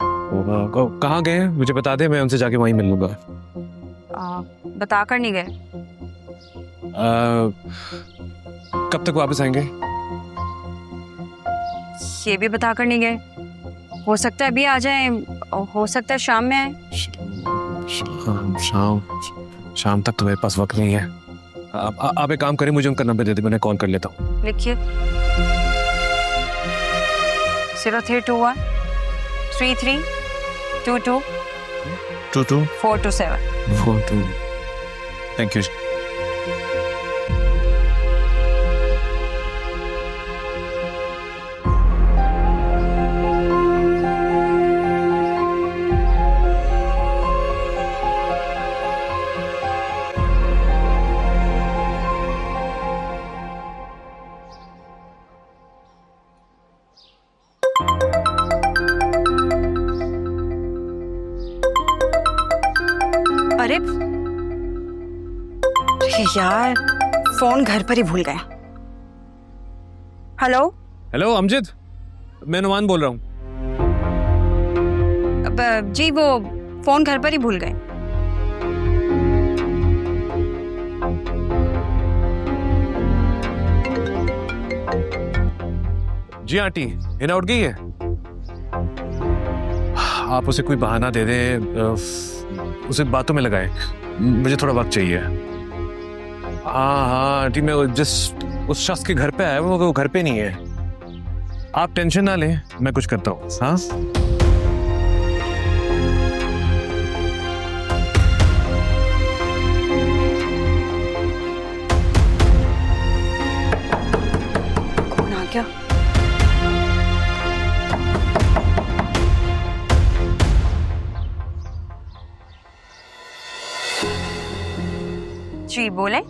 वो कहाँ गए हैं मुझे बता दे, मैं उनसे जाके वहीं मिल लूंगा। बता कर नहीं गए। कब तक वापस आएंगे? ये भी बता कर नहीं गए। हो सकता है अभी आ जाए, हो सकता है शाम में आए। शाम तक तो मेरे पास वक्त नहीं है। आप एक काम करें, मुझे उनका नंबर दे दे, मैं कॉल कर लेता हूँ। लिखिए 0321 3322 427। Thank you. अरे यार, फोन घर पर ही भूल गया। हेलो हेलो अमजद, मैं नुमान बोल रहा हूँ। जी वो फोन घर पर ही भूल गए। जी आंटी, हिना उठ गई है। आप उसे कोई बहाना दे दें, उसे बातों में लगाएं, मुझे थोड़ा वक्त चाहिए। हाँ आंटी, मैं जिस उस शख्स के घर पे आया हूँ वो घर पे नहीं है। आप टेंशन ना लें, मैं कुछ करता हूँ। हाँ कौन आ गया? जी बोले।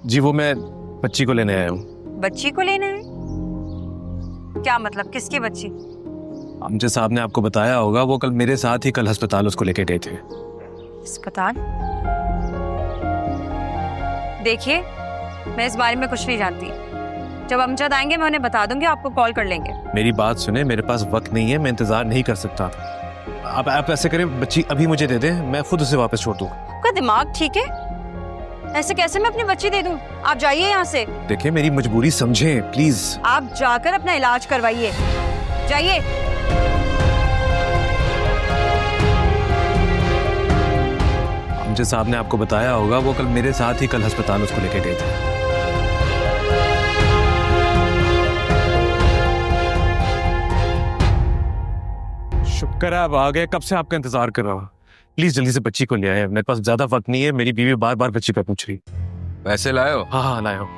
जी वो मैं बच्ची को लेने आया हूँ। बच्ची को लेने आए? क्या मतलब, किसकी बच्ची? अमजद साहब ने आपको बताया होगा, वो कल मेरे साथ ही कल अस्पताल उसको लेके गए थे। अस्पताल? देखिए, मैं इस बारे में कुछ नहीं जानती। जब अमजद आएंगे मैं उन्हें बता दूंगी, आपको कॉल कर लेंगे। मेरी बात सुने, मेरे पास वक्त नहीं है, मैं इंतजार नहीं कर सकता। आप ऐसे करें, बच्ची अभी मुझे दे दें, मैं खुद उसे वापस छोड़ दूँ। आपका दिमाग ठीक है? ऐसे कैसे मैं अपनी बच्ची दे दूं? आप जाइए यहाँ से। देखिए मेरी मजबूरी समझें प्लीज। आप जाकर अपना इलाज करवाइए, जाइए। अमजद साहब ने आपको बताया होगा, वो कल मेरे साथ ही कल अस्पताल उसको लेके गए थे। शुक्र है आप आ गए, कब से आपका इंतजार कर रहा हूँ। प्लीज जल्दी से बच्ची को ले आए, मेरे पास ज्यादा वक्त नहीं है। मेरी बीवी बार बार बच्ची पे पूछ रही। पैसे लाए हो? हाँ लाया हूँ।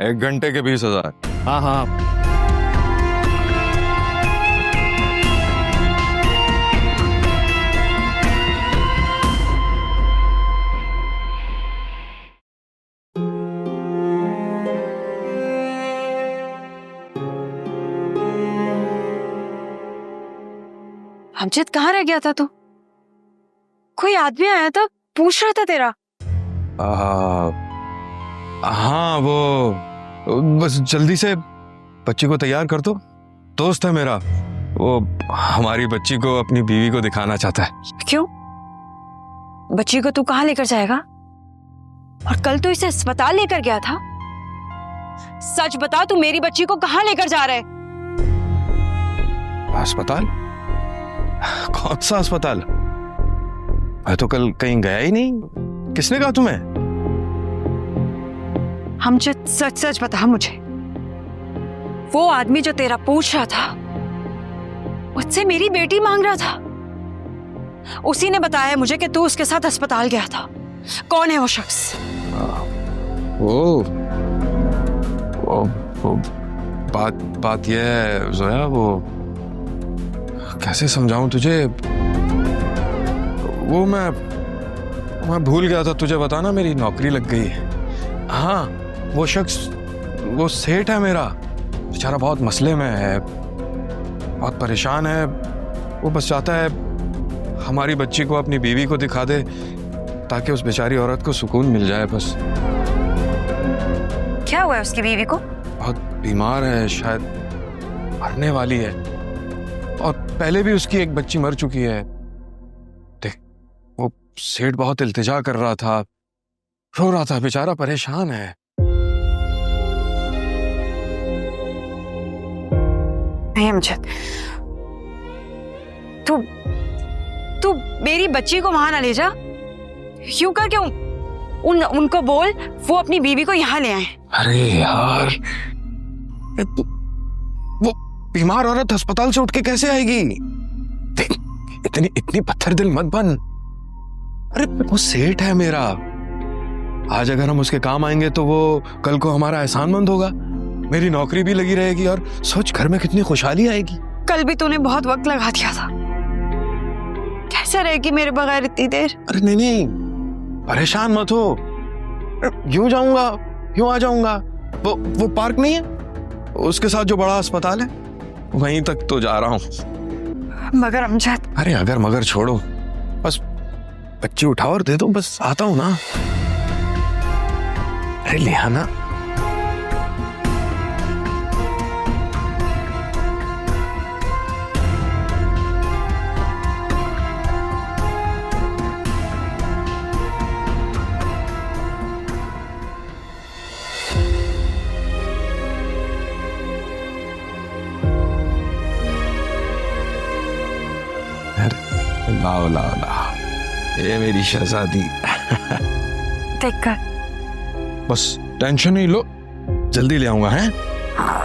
1 घंटे के 20,000। हाँ हाँ। अमजद कहाँ रह गया था तू? कोई आदमी आया था, पूछ रहा था तेरा। हाँ वो बस जल्दी से बच्ची को तैयार कर दो। दोस्त है मेरा, वो हमारी बच्ची को अपनी बीवी को दिखाना चाहता है। क्यों? बच्ची को तू कहाँ लेकर जाएगा? और कल तो इसे अस्पताल लेकर गया था। सच बता, तू मेरी बच्ची को कहाँ लेकर जा रहा है? अस्पताल? कौन सा अस्पताल? मैं तो कल कहीं गया ही नहीं। किसने कहा तुम्हें? अमजद सच सच बता मुझे, वो आदमी जो तेरा पूछ रहा था, मुझसे मेरी बेटी मांग रहा था। उसी ने बताया मुझे कि तू उसके साथ अस्पताल गया था। कौन है वो शख्स? वो बात ये है जोया, वो कैसे समझाऊं तुझे? वो मैं भूल गया था तुझे बताना, मेरी नौकरी लग गई है। हाँ वो शख्स, वो सेठ है मेरा, बेचारा बहुत मसले में है, बहुत परेशान है। वो बस चाहता है हमारी बच्ची को अपनी बीवी को दिखा दे ताकि उस बेचारी औरत को सुकून मिल जाए बस। क्या हुआ है उसकी बीवी को? बहुत बीमार है, शायद मरने वाली है, और पहले भी उसकी एक बच्ची मर चुकी है। देख वो सेठ बहुत इल्तिजा कर रहा था, रो रहा था, बेचारा परेशान है। नहीं अमजद, तू मेरी बच्ची को वहां ना ले जा। क्यों कर क्यों? उनको बोल वो अपनी बीवी को यहाँ ले आए। अरे यार, वो बीमार औरत अस्पताल से उठ के कैसे आएगी? इतनी पत्थर दिल मत बन। अरे वो सेठ है मेरा, आज अगर हम उसके काम आएंगे तो वो कल को हमारा एहसानमंद होगा, मेरी नौकरी भी लगी रहेगी और सोच घर में कितनी खुशहाली आएगी। कल भी तूने बहुत वक्त लगा दिया था, कैसे रहेगी मेरे बगैर इतनी देर? अरे नहीं, परेशान मत हो, यूं जाऊंगा यूं आ जाऊंगा। वो पार्क नहीं है, उसके साथ जो बड़ा अस्पताल है, वहीं तक तो जा रहा हूं। मगर अमजद। अरे अगर मगर छोड़ो, बस बच्ची उठाओ और दे दो, बस आता हूं ना। अरे ले आना। लाओ लाओ लाओ, ये मेरी शहजादी। देखकर बस टेंशन नहीं लो, जल्दी ले आऊंगा। हैं? हाँ।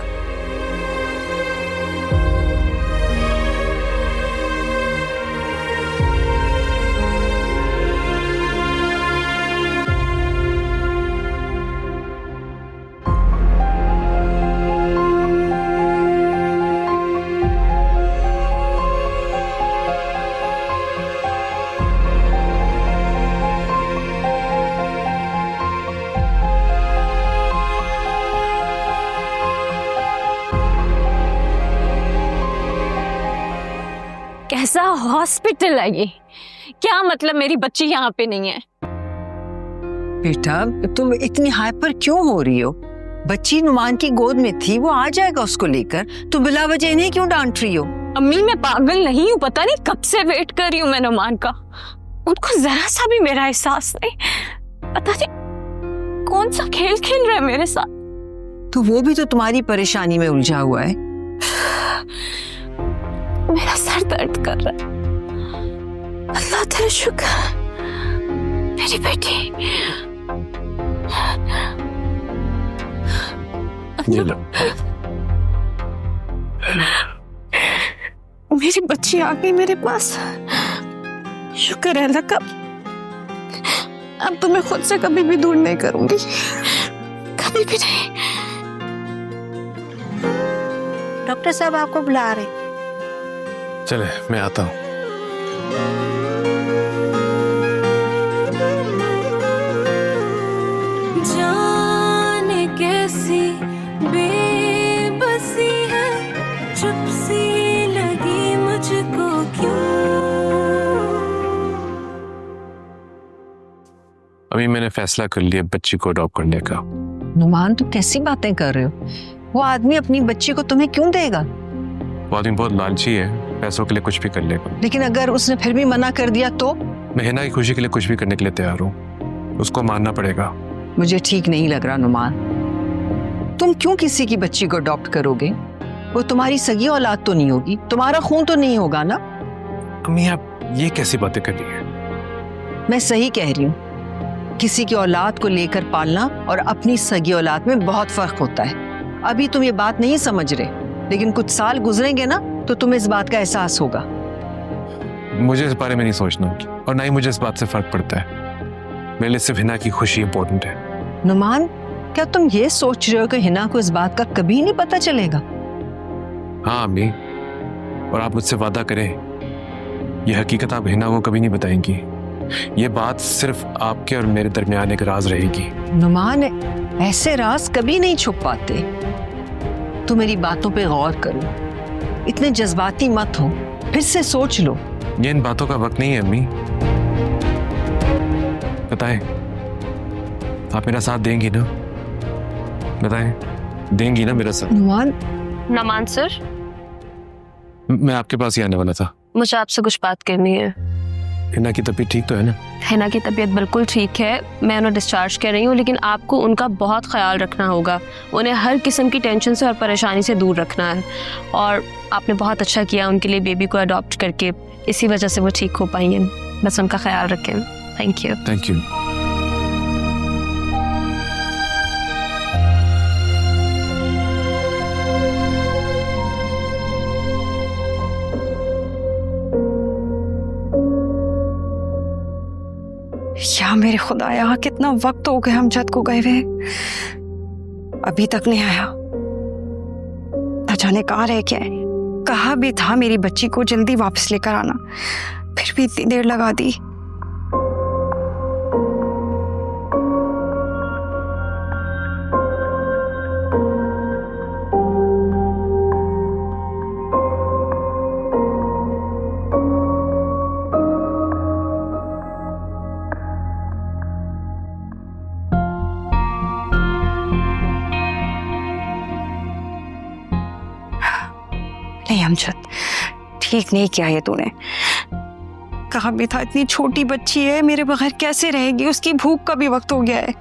कैसा हॉस्पिटल है ये? क्या मतलब मेरी बच्ची यहाँ पे नहीं है? बेटा तुम इतनी हाइपर क्यों हो रही हो? बच्ची नुमान की गोद में थी, वो आ जाएगा उसको लेकर। तुम बिला वजह इन्हें क्यों डांट रही हो? अम्मी मैं पागल नहीं हूँ, पता नहीं कब से वेट कर रही हूँ मैं नुमान का। उनको जरा सा भी मेरा एहसास नहीं, पता नहीं कौन सा खेल खेल रहा है मेरे साथ। तो वो भी तो तुम्हारी परेशानी में उलझा हुआ है। मेरा सर दर्द कर रहा है। अल्लाह तेरा शुक्र, मेरी बेटी। ये लो। मेरी बच्ची आ गई मेरे पास, शुक्र है अल्लाह का। अब तो मैं खुद से कभी भी दूर नहीं करूंगी, कभी भी नहीं। डॉक्टर साहब आपको बुला रहे। चले मैं आता हूँ। जाने कैसी बेबसी है, चुप सी लगी मुझको क्यों। अभी मैंने फैसला कर लिया बच्ची को अडॉप्ट करने का। नुमान तुम कैसी बातें कर रहे हो? वो आदमी अपनी बच्ची को तुम्हें क्यों देगा? वो आदमी बहुत लालची है, पैसों के लिए कुछ भी कर लेगा। लेकिन अगर उसने फिर भी मना कर दिया तो? मैं हिना की खुशी के लिए कुछ भी करने के लिए तैयार हूँ, उसको मानना पड़ेगा। मुझे ठीक नहीं लग रहा नुमान, तुम क्यों किसी की बच्ची को अडॉप्ट करोगे? वो तुम्हारी सगी औलाद तो नहीं होगी, तुम्हारा खून तो नहीं होगा ना? अम्मी आप ये कैसी बातें कर रही है? मैं सही कह रही हूँ, किसी की औलाद को लेकर पालना और अपनी सगी औलाद में बहुत फर्क होता है। अभी तुम ये बात नहीं समझ रहे, लेकिन कुछ साल गुजरेंगे ना तो तुम्हें इस बात का एहसास होगा। मुझे इस बारे में नहीं सोचना, और ना ही मुझे इस बात से फर्क पड़ता है। मेरे लिए सिर्फ हिना की खुशी इंपॉर्टेंट है। नुमान क्या तुम ये सोच रहे हो कि हिना को इस बात का कभी नहीं पता चलेगा? हाँ अम्मी, और आप मुझसे वादा करें, यह हकीकत आप हिना को कभी नहीं बताएंगी। ये बात सिर्फ आपके और मेरे दरमियान एक राज रहेगी। नुमान ऐसे राज कभी नहीं छुप पाते। तुम मेरी बातों पे गौर करो, इतने जज्बाती मत हो, फिर से सोच लो। ये इन बातों का वक्त नहीं है अम्मी। बताएं, आप मेरा साथ देंगी ना? बताएं, देंगी ना मेरा साथ? नुमान सर, मैं आपके पास ही आने वाला था। मुझे आपसे कुछ बात करनी है। हिना की तबीयत ठीक तो है ना? हिना की तबीयत बिल्कुल ठीक है, मैं उन्हें डिस्चार्ज कर रही हूँ, लेकिन आपको उनका बहुत ख्याल रखना होगा। उन्हें हर किस्म की टेंशन से और परेशानी से दूर रखना है। और आपने बहुत अच्छा किया उनके लिए बेबी को अडॉप्ट करके, इसी वजह से वो ठीक हो पाई हैं। बस उनका ख्याल रखें। Thank you. Thank you. या मेरे खुदाया, कितना वक्त हो गया अमजद को गए हुए, अभी तक नहीं आया। न जाने कहाँ रह गया है। कहा भी था मेरी बच्ची को जल्दी वापस लेकर आना, फिर भी इतनी देर लगा दी। नहीं अमजद, ठीक नहीं किया ये तूने। कहा भी था इतनी छोटी बच्ची है, मेरे बगैर कैसे रहेगी, उसकी भूख का भी वक्त हो गया है।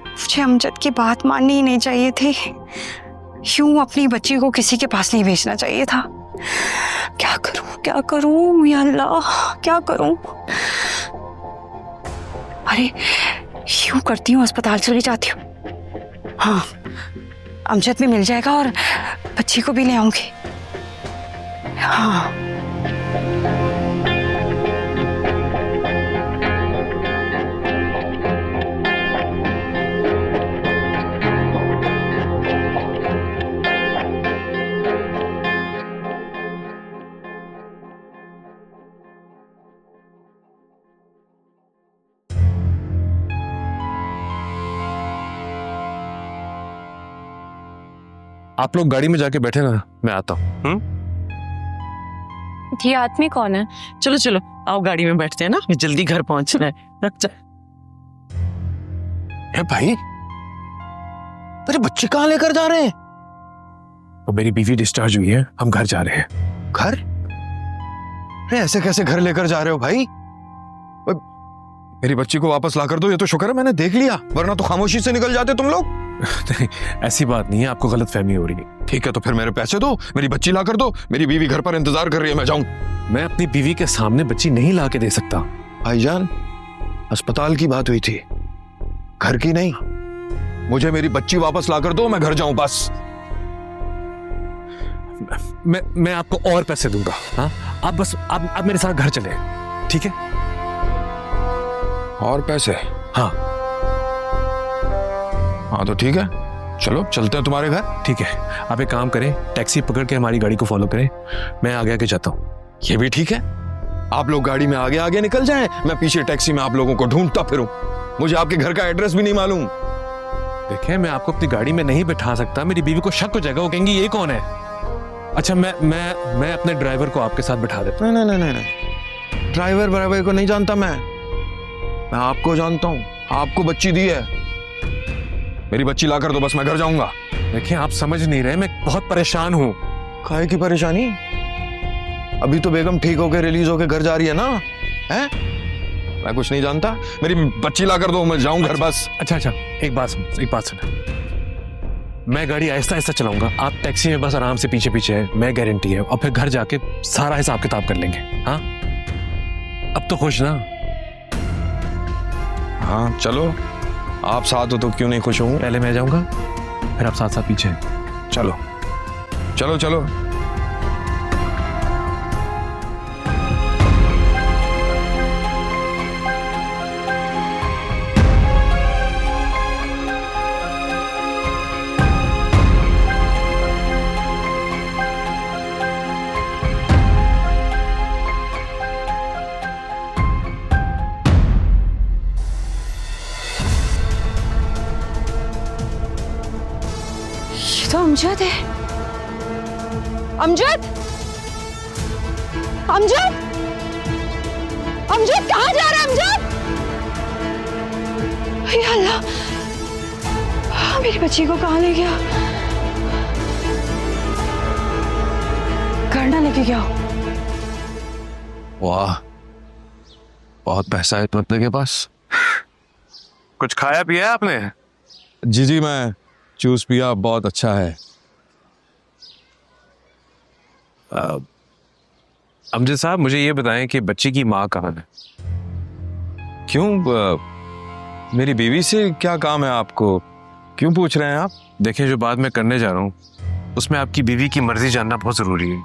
मुझे अमजद की बात माननी ही नहीं चाहिए थी, यूं अपनी बच्ची को किसी के पास नहीं भेजना चाहिए था। क्या करूं या अल्लाह, क्या करूं। अरे यूं करती हूँ, अस्पताल चली जाती हूँ। हाँ, अमजद भी मिल जाएगा और बच्ची को भी ले आऊंगी। हाँ। आप लोग गाड़ी में जाके बैठे ना, मैं आता हूँ। ये आदमी कौन है? चलो चलो आओ गाड़ी में बैठते हैं ना, जल्दी घर पहुंचना है। रख जा। है भाई, तेरे बच्चे कहाँ लेकर जा रहे हैं? वो मेरी बीवी डिस्चार्ज हुई है, हम घर जा रहे हैं। घर? अरे ऐसे कैसे घर लेकर जा रहे हो भाई? मेरी बच्ची को वापस ला कर दो, ये तो शुक्र है मैंने देख लिया, वरना तो खामोशी से निकल जाते तुम लोग। नहीं, ऐसी बात नहीं है, आपको गलतफहमी हो रही है। ठीक है तो फिर मेरे पैसे दो, मेरी बच्ची ला कर दो, मेरी बीवी घर पर इंतजार कर रही है, मैं जाऊं। मैं अपनी बीवी के सामने बच्ची नहीं ला के दे सकता। भाईजान, अस्पताल की बात हुई थी, घर की नहीं। मुझे मेरी बच्ची वापस ला कर दो, मैं घर जाऊं बस। मैं आपको और पैसे दूंगा। हाँ, आप बस आप मेरे साथ घर चले, ठीक है? और पैसे? हाँ हाँ तो ठीक है, चलो चलते हैं तुम्हारे घर। ठीक है, आप एक काम करें, टैक्सी पकड़ के हमारी गाड़ी को फॉलो करें, मैं आगे आगे जाता हूँ। ये भी ठीक है, आप लोग गाड़ी में आगे आगे निकल जाएं, मैं पीछे टैक्सी में आप लोगों को ढूंढता फिरूं। मुझे आपके घर का एड्रेस भी नहीं मालूम। देखें, मैं आपको अपनी गाड़ी में नहीं बैठा सकता, मेरी बीवी को शक हो जाएगा, वो कहेंगी ये कौन है। अच्छा, मैं अपने ड्राइवर को आपके साथ बैठा देता हूँ। नहीं, ड्राइवर को नहीं जानता मैं आपको जानता हूँ। आपको बच्ची दी है, मेरी बच्ची ला कर दो बस, मैं घर जाऊंगा। देखिए, आप समझ नहीं रहे, मैं बहुत परेशान हूँ। काहे की परेशानी? अभी तो बेगम ठीक होकर रिलीज होकर घर जा रही है ना, हैं? मैं कुछ नहीं जानता, मेरी बच्ची ला कर दो, मैं जाऊं घर बस। अच्छा, एक बात सुना, मैं गाड़ी आहिस्ता आहिस्ता चलाऊंगा, आप टैक्सी में बस आराम से पीछे पीछे है, मैं गारंटी है। और फिर घर जाके सारा हिसाब किताब कर लेंगे। हाँ, अब तो खुश ना? हाँ चलो, आप साथ हो तो क्यों नहीं खुश हूं। पहले मैं जाऊंगा, फिर आप साथ साथ पीछे। चलो चलो चलो। तो अमजद है। अमजद कहाँ जा रहा है अमजद? या अल्लाह, मेरी बच्ची को कहाँ ले गया? घर ना लेके गया, वाह, बहुत पैसा है तुम्हारे के पास। कुछ खाया पिया है आपने? जी जी, मैं जूस पिया, बहुत अच्छा है। अमजद साहब, मुझे ये बताएं कि बच्चे की माँ कहाँ है? क्यों, मेरी बीवी से क्या काम है आपको? क्यों पूछ रहे हैं आप? देखें, जो बात मैं करने जा रहा हूँ उसमें आपकी बीवी की मर्जी जानना बहुत ज़रूरी है।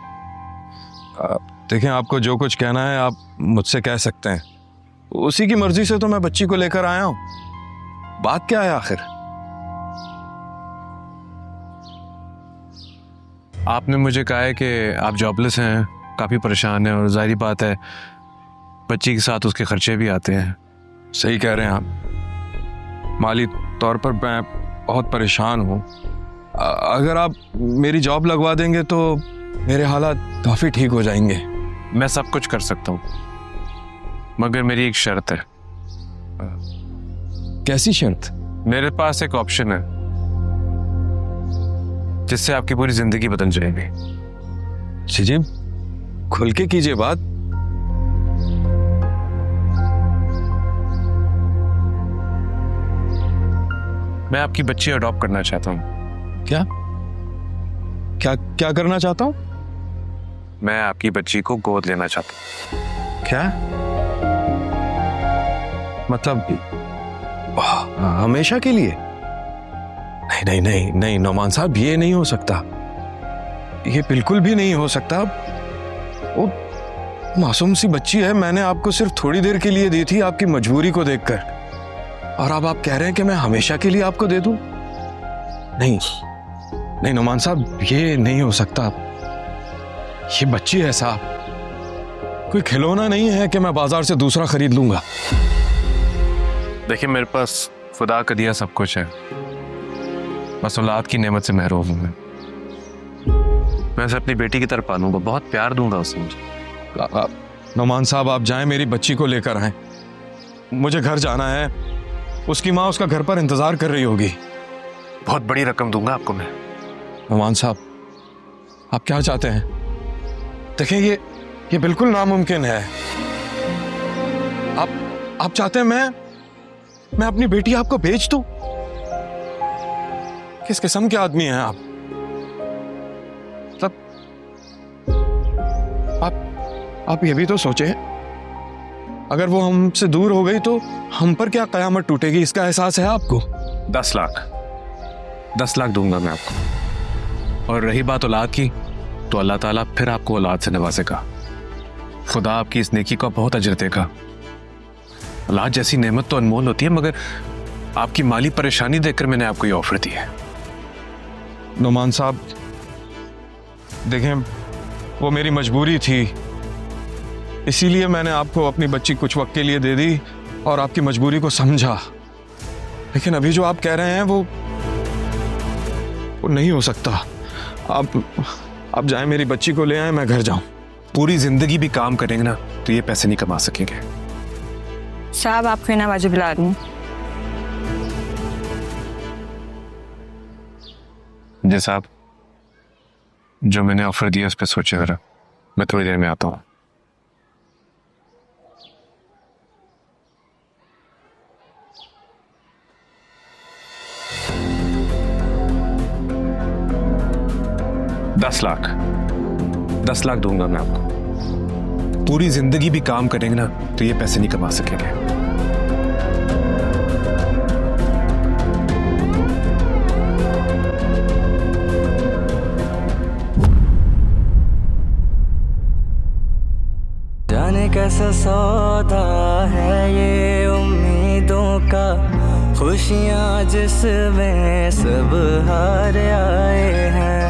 देखें, आपको जो कुछ कहना है आप मुझसे कह सकते हैं, उसी की मर्जी से तो मैं बच्ची को लेकर आया हूँ। बात क्या है आखिर? आपने मुझे कहा है कि आप जॉबलेस हैं, काफ़ी परेशान हैं, और जाहिर बात है बच्ची के साथ उसके खर्चे भी आते हैं। सही कह रहे हैं आप, माली तौर पर मैं बहुत परेशान हूँ। अगर आप मेरी जॉब लगवा देंगे तो मेरे हालात काफ़ी ठीक हो जाएंगे। मैं सब कुछ कर सकता हूँ, मगर मेरी एक शर्त है। कैसी शर्त? मेरे पास एक ऑप्शन है जिससे आपकी पूरी जिंदगी बदल जाएगी। जी, खुल के कीजिए बात। मैं आपकी बच्ची अडॉप्ट करना चाहता हूँ। क्या क्या क्या करना चाहता हूँ? मैं आपकी बच्ची को गोद लेना चाहता हूँ। क्या मतलब? हमेशा के लिए? नहीं नहीं नहीं नहीं नौमान साहब, ये नहीं हो सकता, ये बिल्कुल भी नहीं हो सकता। वो मासूम सी बच्ची है, मैंने आपको सिर्फ थोड़ी देर के लिए दी थी आपकी मजबूरी को देखकर, और अब आप कह रहे हैं कि मैं हमेशा के लिए आपको दे दूं? नहीं नहीं नौमान साहब, ये नहीं हो सकता। ये बच्ची है साहब, कोई खिलौना नहीं है कि मैं बाजार से दूसरा खरीद लूंगा। देखिए, मेरे पास खुदा का दिया सब कुछ है, बस औलाद की नेमत से महरूम हूं मैं उसे अपनी बेटी की तरफ पालूंगा, बहुत प्यार दूंगा उसे। मुझे नौमान साहब, आप जाएं, मेरी बच्ची को लेकर आएं, मुझे घर जाना है। उसकी माँ उसका घर पर इंतजार कर रही होगी। बहुत बड़ी रकम दूंगा आपको मैं। नौमान साहब, आप क्या चाहते हैं? देखिए, ये बिल्कुल नामुमकिन है। आप चाहते हैं मैं अपनी बेटी आपको बेच दूं? किस किस्म के आदमी हैं आप? मतलब आप ये भी तो सोचें, अगर वो हमसे दूर हो गई तो हम पर क्या कयामत टूटेगी, इसका एहसास है आपको? 10 लाख दूंगा मैं आपको। और रही बात औलाद की, तो अल्लाह ताला फिर आपको औलाद से नवाजेगा। खुदा आपकी इस नेकी का बहुत अजर देगा। औलाद जैसी नेमत तो अनमोल होती है, मगर आपकी माली परेशानी देखकर मैंने आपको ये ऑफर दी है। नौमान साहब, देखें, वो मेरी मजबूरी थी, इसीलिए मैंने आपको अपनी बच्ची कुछ वक्त के लिए दे दी और आपकी मजबूरी को समझा। लेकिन अभी जो आप कह रहे हैं वो नहीं हो सकता। आप जाएं, मेरी बच्ची को ले आए, मैं घर जाऊं। पूरी जिंदगी भी काम करेंगे ना तो ये पैसे नहीं कमा सकेंगे। साहब, आपको ना बाजू बुला रही हूँ। जी साहब, जो मैंने ऑफर दिया उस पर सोचे जरा, मैं थोड़ी देर में आता हूँ। दस लाख दूंगा मैं आपको। पूरी जिंदगी भी काम करेंगे ना तो ये पैसे नहीं कमा सकेंगे। जाने कैसा सौदा है ये उम्मीदों का, खुशियाँ जिसमें सब हार आए हैं।